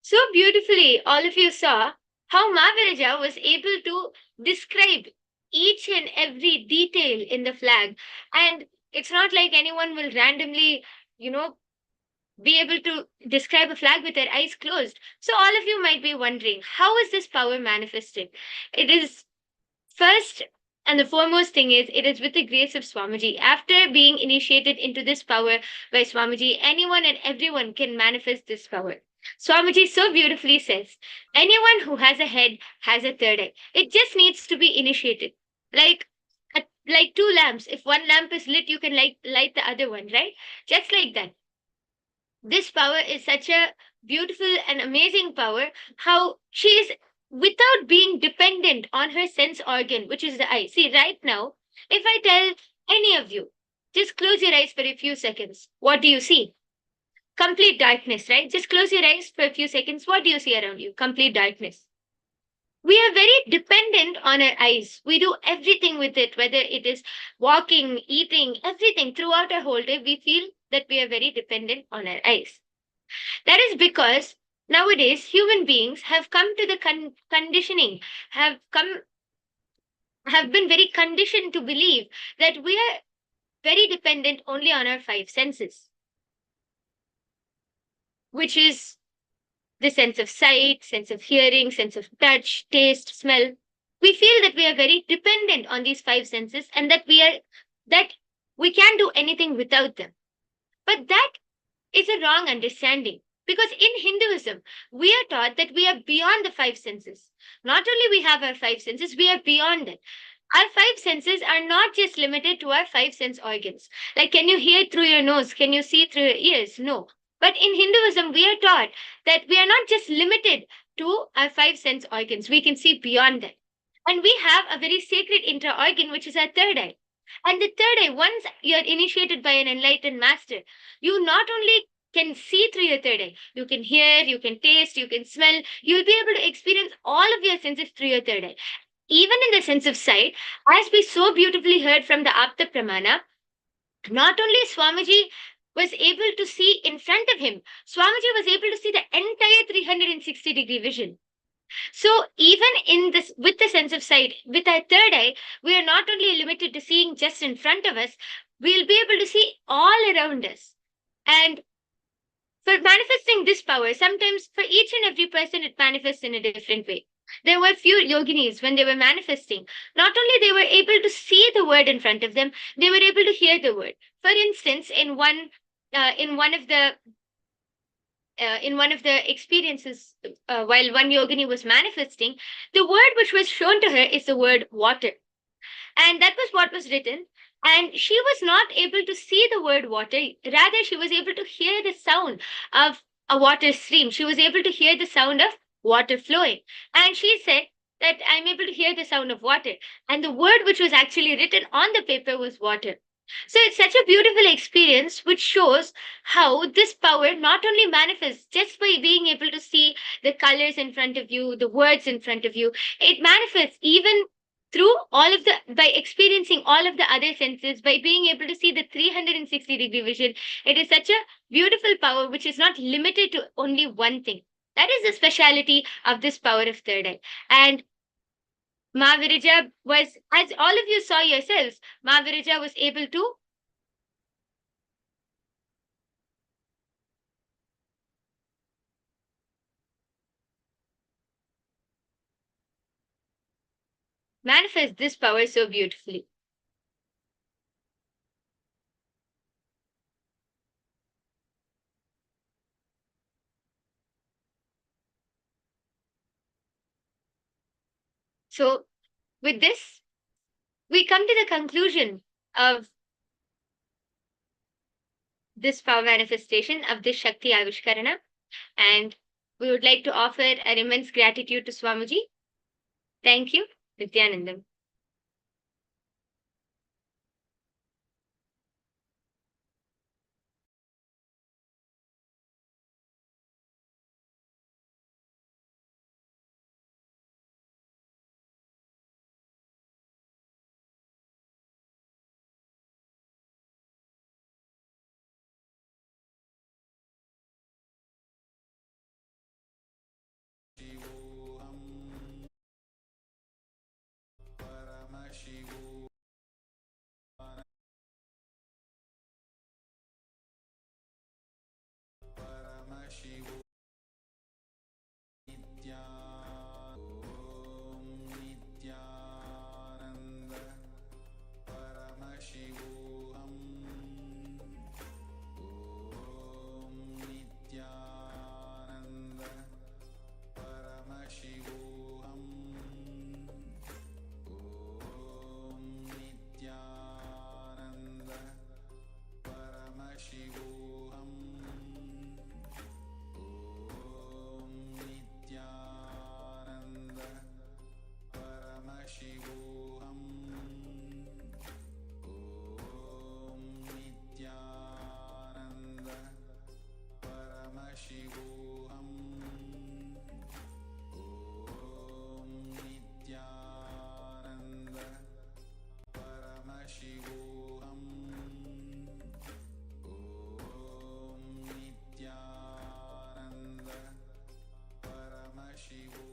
So beautifully, all of you saw how Mahaviraja was able to describe each and every detail in the flag. And it's not like anyone will randomly, you know, be able to describe a flag with their eyes closed. So all of you might be wondering, how is this power manifested? It is first and the foremost thing is it is with the grace of Swamiji. After being initiated into this power by Swamiji, anyone and everyone can manifest this power. Swamiji so beautifully says, anyone who has a head has a third eye. It just needs to be initiated. Like like two lamps. If one lamp is lit, you can light the other one, right? Just like that. This power is such a beautiful and amazing power, how she is without being dependent on her sense organ, which is the eye. See, right now, if I tell any of you, just close your eyes for a few seconds, what do you see? Complete darkness, right? Just close your eyes for a few seconds. What do you see around you? Complete darkness. We are very dependent on our eyes. We do everything with it, whether it is walking, eating, everything throughout our whole day. We feel that we are very dependent on our eyes. That is because nowadays human beings have come to the conditioning, have been very conditioned to believe that we are very dependent only on our 5 senses, which is the sense of sight, sense of hearing, sense of touch, taste, smell. We feel that we are very dependent on these 5 senses and that we can't do anything without them. But that is a wrong understanding, because in Hinduism we are taught that we are beyond the 5 senses. Not only we have our 5 senses, we are beyond it. Our 5 senses are not just limited to our 5 sense organs. Like, can you hear through your nose? Can you see through your ears? No. But in Hinduism, we are taught that we are not just limited to our 5 sense organs. We can see beyond that. And we have a very sacred intra organ, which is our third eye. And the third eye, once you're initiated by an enlightened master, you not only can see through your third eye, you can hear, you can taste, you can smell, you'll be able to experience all of your senses through your third eye. Even in the sense of sight, as we so beautifully heard from the Apta Pramana, not only Swamiji was able to see in front of him, Swamiji was able to see the entire 360-degree vision. So even in this, with the sense of sight, with our third eye, we are not only limited to seeing just in front of us, we'll be able to see all around us. And for manifesting this power, sometimes for each and every person, it manifests in a different way. There were few yoginis when they were manifesting. Not only they were able to see the word in front of them, they were able to hear the word. For instance, in one of the experiences, while one yogini was manifesting, the word which was shown to her is the word water. And that was what was written. And she was not able to see the word water. Rather, she was able to hear the sound of a water stream. She was able to hear the sound of water flowing. And she said that I'm able to hear the sound of water. And the word which was actually written on the paper was water. So it's such a beautiful experience which shows how this power not only manifests just by being able to see the colors in front of you, the words in front of you, it manifests even through all of the, by experiencing all of the other senses, by being able to see the 360-degree vision. It is such a beautiful power which is not limited to only one thing. That is the speciality of this power of third eye. And Mahaviraja was, as all of you saw yourselves, Mahaviraja was able to manifest this power so beautifully. So, with this, we come to the conclusion of this power manifestation of this Shakti Avishkarana, and we would like to offer our immense gratitude to Swamiji. Thank you, Nithyananda. Paramashiva Paramashiva Nitya Om Nithyananda Paramashiva Om Nithyananda Paramashiva Om Nithyananda Paramashiva Om Nithyananda Paramashiva Om Nithyananda Paramashiva Om Nithyananda Paramashiva Om Nithyananda Paramashiva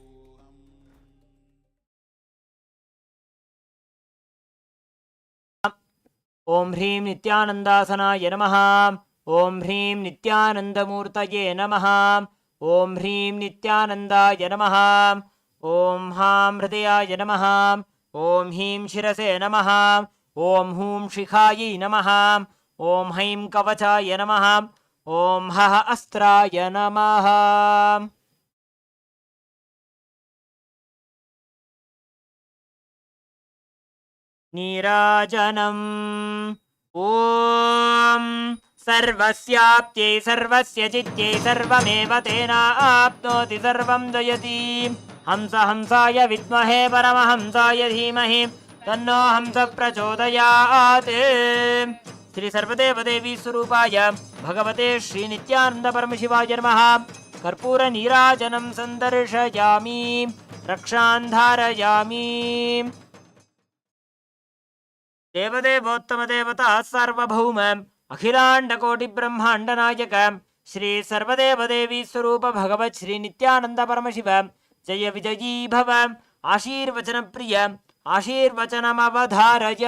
Om Hrim Nithyanandasanaye Namaha. Om Hrim Nithyanandamurtaye Namaha. Om Hrim Nithyanandaye Namaha. Om Ham Hridayaye Namaha. Om Him Shirase Namaha. Om Hum Shikhaye Namaha. Om Haim Kavachaye Namaha. Om Haha Astraye Namaha. Nirajanam. Om सर्वस्याप्त्यै सर्वस्य चित्यै सर्वमेव तेनाप्नोति सर्वं जयति. हंस हंसाय विद्महे परमहंसाय धीमहि तन्नो हंस प्रचोदयात्. श्री सर्वदेवदेवी स्वरूपाय भगवते श्री नित्यानंद परमशिवाय नमः. कर्पूर नीराजनं सन्दर्शयामि, रक्षान् धारयामि. देवदेवोत्तम देवता सार्वभौम अखिलांड कोटि ब्रह्मांड नायक श्री सर्वदेवदेवी स्वरूप भगवत श्री नित्यानंद परमशिव जय विजयी भव. आशीर्वचन प्रिय आशीर्वचनमवधारय.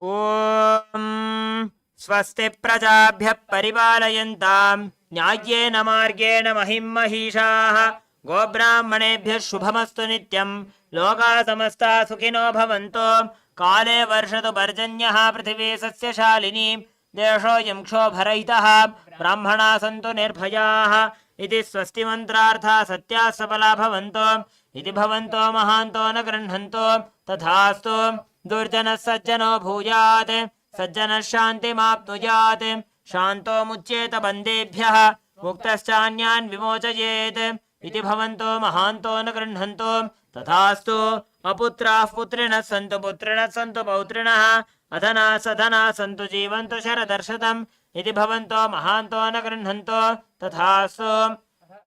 ओम स्वस्ति प्रजाभ्यः परिपालयन्तां न्याय्येन मार्गेण महिं महिषाः. गोब्राह्मणेभ्यः शुभमस्तु नित्यं. लोकाः समस्ताः सुखिनो भवन्तु. काले वर्षतु पर्जन्यः पृथिवी सस्यशालिनी. देशोऽयं क्षोभरहितः. ब्राह्मणाः सन्तु निर्भयाः. इति स्वस्ति मन्त्रार्थाः सत्याः सबला भवन्तु. इति भवन्तो महान्तो न गृह्णन्तु. तथास्तु. दुर्जनः सज्जनो भूयात्. सज्जनः शान्तिमाप्नुयात्. शान्तो मुच्येत बन्देभ्यः. मुक्तश्चान्यान् विमोचयेत्. इति भवन्तो महान्तो न गृह्णन्तु. तथास्तु. अपुत्राः पुत्रिणः सन्तु. पुत्रिणः सन्तु पौत्रिणः. अधनाः सधनाः सन्तु. जीवन्तु शरदर्शतम्. इति भवन्तो महान्तो न गृह्णन्तु. तथास्तु.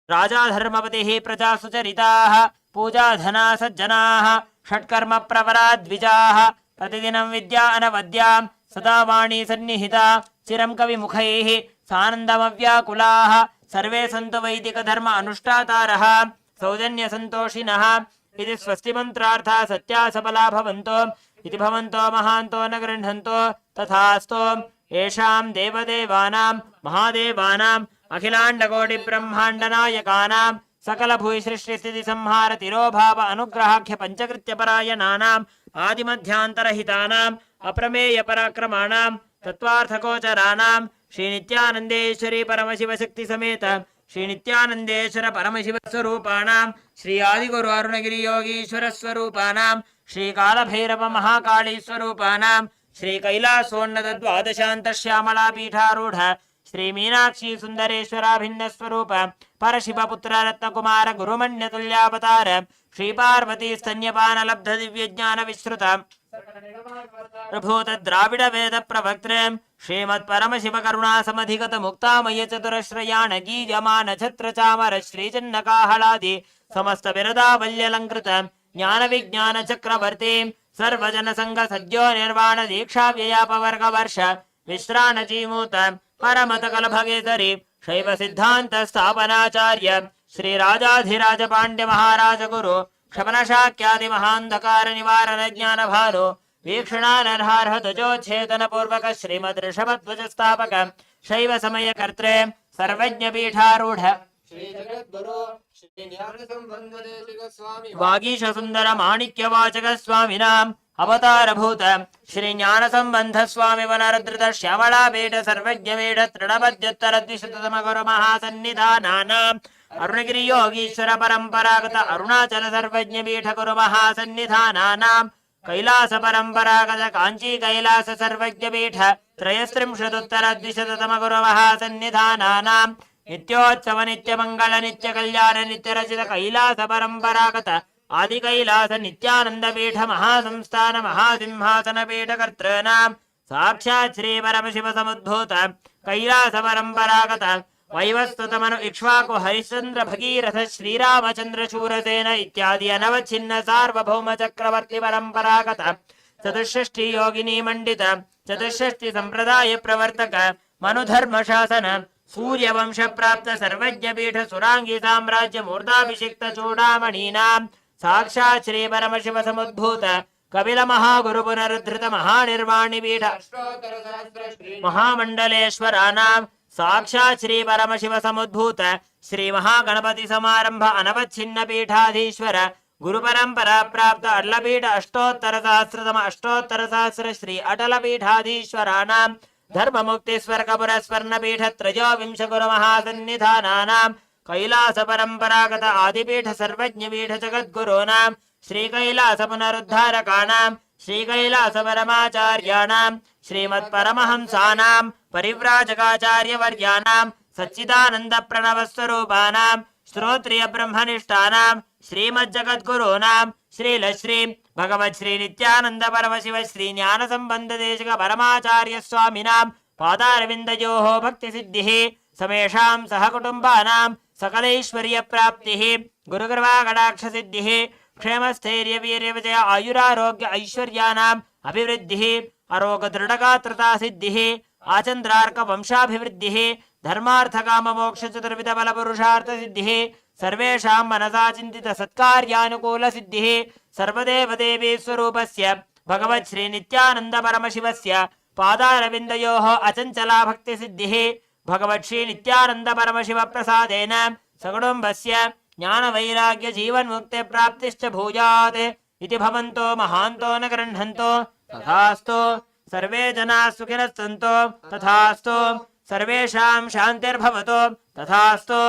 राजा धर्मपतिः प्रजा सुचरिताः. पूजाधना सज्जनाः. षट्कर्म प्रवरा द्विजाः. प्रतिदिनं विद्या अनवद्यां सदा वाणी सन्निहिता. चिरं कविमुखैः सानन्दमव्याकुलाः. सर्वे सन्तु वैदिकधर्म अनुष्ठातारः. सौजन्यसन्तोषिणः. इति स्वस्ति मन्त्रार्थाः सत्याः सबला भवन्तु. इति भवन्तो महान्तो न गृह्णन्तु. तथास्तु. येषां देवदेवानां महादेवानाम् अखिलाण्डकोटिब्रह्माण्डनायकानां सकलभूयसृष्टिस्थितिसंहार तिरोभाव अनुग्रहाख्य पञ्चकृत्यपरायणानाम् आदिमध्यान्तरहितानाम् अप्रमेयपराक्रमाणां तत्त्वार्थगोचराणां श्रीनित्यानन्देश्वरी परमशिवशक्तिसमेत श्री नित्यानंदेश्वर परमशिव स्वरूपाणां श्री आदिगुरु अरुणगिरि योगीश्वर स्वरूपाणां श्री कालभैरव महाकाली स्वरूपाणां श्री कैलासोन्नत द्वादशांत श्यामला पीठारूढ़ श्री मीनाक्षी सुंदरेश्वराभिन्न स्वरूप परशिवपुत्र रत्नकुमार गुरुमण्यतुल्यावतार श्री पार्वती स्तन्यपान लब्ध दिव्य ज्ञान विश्रुत प्रभूत द्राविड वेद प्रवक्त्रे श्रीमत् परमशिव करुणा समधिगत मुक्तामय चतुरश्रयाण गीयमान छत्र चामर श्रीचन्नकाहलादि समस्त बिरदावल्यलंकृत ज्ञान विज्ञान चक्रवर्ती सर्वजन संघ सद्यो निर्वाण दीक्षा व्ययापवर्ग वर्ष विश्राण जीमूत परमत कलभगेसरी शैव सिद्धांत स्थापनाचार्य श्री राजाधिराज पांड्य महाराज गुरु क्षमन शाक्यादि महांधकार निवारण ज्ञान भानु वीक्षणानर्हार्ह ध्वजोच्छेदन पूर्वक श्रीमद् ऋषभध्वज स्थापक शैव समय कर्त्रे सर्वज्ञ पीठारूढ़ वागीश सुंदर माणिक्य वाचक स्वामिनाम अवतारभूत श्री ज्ञान संबंध स्वामी वनरद्रुत श्यामला पीठ सर्वज्ञ पीठ तृणपद्योत्तर द्विशततम गुरु महासन्निधानानां अरुणगिरि योगीश्वर परंपरागत अरुणाचल सर्वज्ञ पीठ गुरु महासन्निधानानां कैलास परंपरागत कांची कैलास सर्वज्ञ पीठ त्रयस्त्रिंशदुत्तर द्विशततम गुरु महासन्निधानानां नित्योत्सव नित्य मंगल नित्य कल्याण नित्य रचित कैलास परंपरागत आदि कैलास नित्यानंद पीठ महासंस्थान महासिंहासन पीठ कर्तॄणां साक्षात् श्री परमशिव समुद्भूत कैलास परंपरागत वैवस्वतमनु इक्ष्वाकु हरिश्चंद्र भगीरथ श्रीरामचंद्र शूरसेन इत्यादि अनवच्छिन्न सार्वभौम चक्रवर्ती परंपरागत चतुष्षष्टि योगिनी मंडित चतुष्षष्टि संप्रदाय प्रवर्तक मनुधर्म शासन सूर्यवंश प्राप्त सर्वज्ञ पीठ सुरांगी साम्राज्य मूर्धाभिषिक्त चूड़ामणीनां साक्षात् श्री परमशिव समुद्भूत कपिल महागुरु पुनरुद्धृत महानिर्वाणि पीठ महामंडलेश्वरानां साक्षात् श्री परमशिव समुद्भूत श्री महागणपति समारंभ अनवच्छिन्न पीठाधीश्वर गुरु परंपरा प्राप्त अट्लपीठ अष्टोत्तर सहस्र श्री अटल पीठाधीश्वराणां धर्म मुक्ति स्वर्गपुर स्वर्ण पीठ त्रयोविंश गुरु महासन्निधानानां कैलास परंपरागत आदिपीठ सर्वज्ञ पीठ जगद्गुरूणां श्री कैलास पुनरुद्धारकाणां श्री कैलास परमाचार्याणां श्रीमत् परमहंसानां परिव्राजकाचार्य वर्याणां सच्चिदानंद प्रणव स्वरूपाणां श्रोत्रिय ब्रह्मनिष्ठानां श्रीमज्जगद्गुरूणां श्रीलश्री भगवत् श्री नित्यानंद परमशिव श्री ज्ञान संबंध देशिक परमाचार्य स्वामिनां पादारविन्दयोः भक्ति सिद्धिः समेषां सहकुटुम्बानां सकलैश्वर्य प्राप्तिः गुरुकृपा कटाक्ष सिद्धिः क्षेमस्थैर्य वीर्य विजय आयुरारोग्य ऐश्वर्यानाम् अभिवृद्धिः अरोग दृढगात्रता सिद्धिः आचन्द्रार्क वंशाभिवृद्धिः धर्मार्थ काम मोक्ष चतुर्विध बल पुरुषार्थ सिद्धिः सर्वेषां मनसा चिन्तित सत्कार्यानुकूल सिद्धिः सर्वदेव देवी स्वरूपस्य भगवत् श्री नित्यानंद परमशिवस्य पादारविन्दयोः अचञ्चला भक्ति सिद्धिः भगवत् श्री नित्यानंद परमशिव प्रसादेन सकुटुम्बस्य ज्ञान वैराग्य जीवन मुक्ति प्राप्तिश्च भूयात् इति भवन्तो महान्तो न गृह्णन्तो तथास्तु सर्वे जनाः सुखिनः सन्तु तथास्तु सर्वेषां शान्तिर्भवतु तथास्तु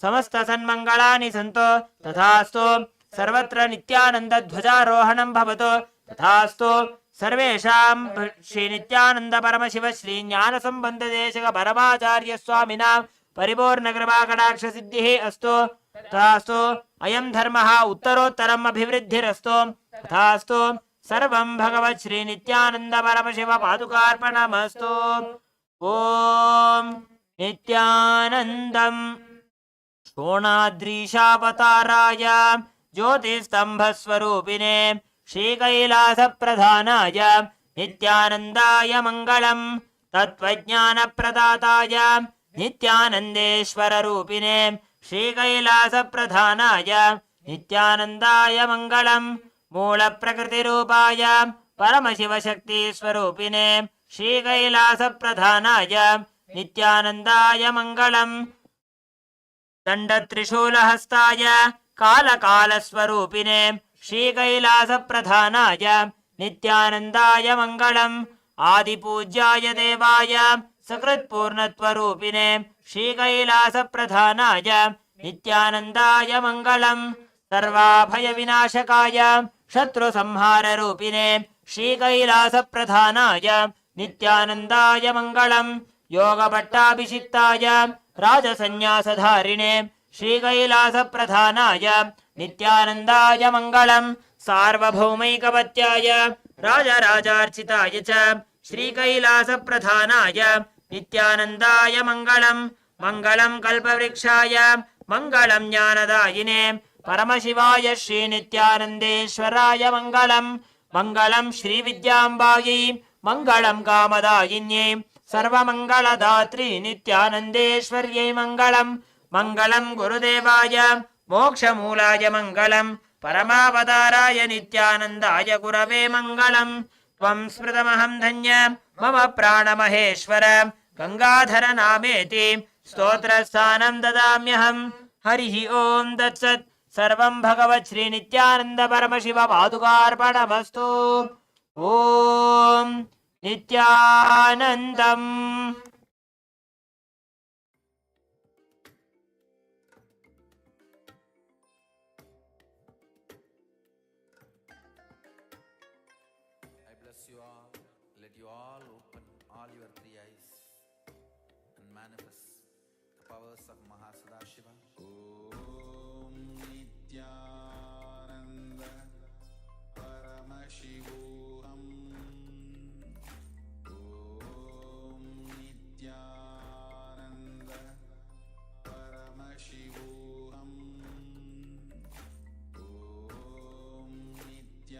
समस्त सन्मंगलानि सन्तु तथास्तु सर्वत्र नित्यानंद ध्वजारोहणं भवतु तथास्तु सर्वेषां श्री नित्यानंद परमशिव श्री ज्ञान संबंध देशिक परमाचार्य स्वामिनां परिपूर्ण कृपा कटाक्ष सिद्धिः अस्तु तथास्तु अयं धर्मः उत्तरोत्तरम् अभिवृद्धिरस्तु तथास्तु सर्वं भगवत् श्री नित्यानंद परमशिव पादुकार्पणमस्तु ओम नित्यानन्दं शोणाद्रीशावताराय ज्योतिस्तंभस्वरूपिणे श्रीकैलासप्रधानाय नित्यानन्दाय मङ्गलम् तत्त्वज्ञानप्रदाताय नित्यानन्देश्वररूपिणे श्रीकैलासप्रधानाय नित्यानन्दाय मङ्गलम् मूलप्रकृतिरूपाय परमशिवशक्तिस्वरूपिणे श्रीकैलासप्रधानाय नित्यानन्दाय मङ्गलम् दण्डत्रिशूलहस्ताय कालकालस्वरूपिणे श्रीकैलासप्रधानाय नित्यानन्दाय मङ्गलम् आदिपूज्याय देवाय सकृत्पूर्णत्वरूपिणे श्रीकैलासप्रधानाय नित्यानन्दाय मङ्गलम् सर्वाभयविनाशकाय शत्रुसंहाररूपिणे श्रीकैलासप्रधानाय नित्यानन्दाय मङ्गलम् योगभट्टाभिषिक्ताय राजसन्न्यासधारिणे श्रीकैलासप्रधानाय नित्यानन्दाय मङ्गलम् सार्वभौमैकवत्याय राजराजार्चिताय च श्रीकैलासप्रधानाय नित्यानन्दाय मङ्गलम् मङ्गलम् कल्पवृक्षाय मङ्गलम् ज्ञानदायिने परमशिवाय श्रीनित्यानन्देश्वराय मङ्गलम् मङ्गलम् श्रीविद्याम्बायै मङ्गलम् कामदायिन्यै सर्वमङ्गलदात्री नित्यानन्देश्वर्यै मङ्गलम् मङ्गलम् गुरुदेवाय मोक्षमूलाय मङ्गलम् परमावताराय नित्यानन्दाय गुरवे मङ्गलम् त्वं स्मृतमहं धन्य मम प्राणमहेश्वर गङ्गाधर नामेति स्तोत्रस्थानं ददाम्यहम् हरिः ओम् तत्सत् सर्वं भगवत् श्रीनित्यानन्द परमशिव पादुकार्पणमस्तु ॐ नित्यानन्दम् I bless you all. Let you all open all your three eyes and manifest the powers of Mahasudashiva. Om Nithyananda Paramashiva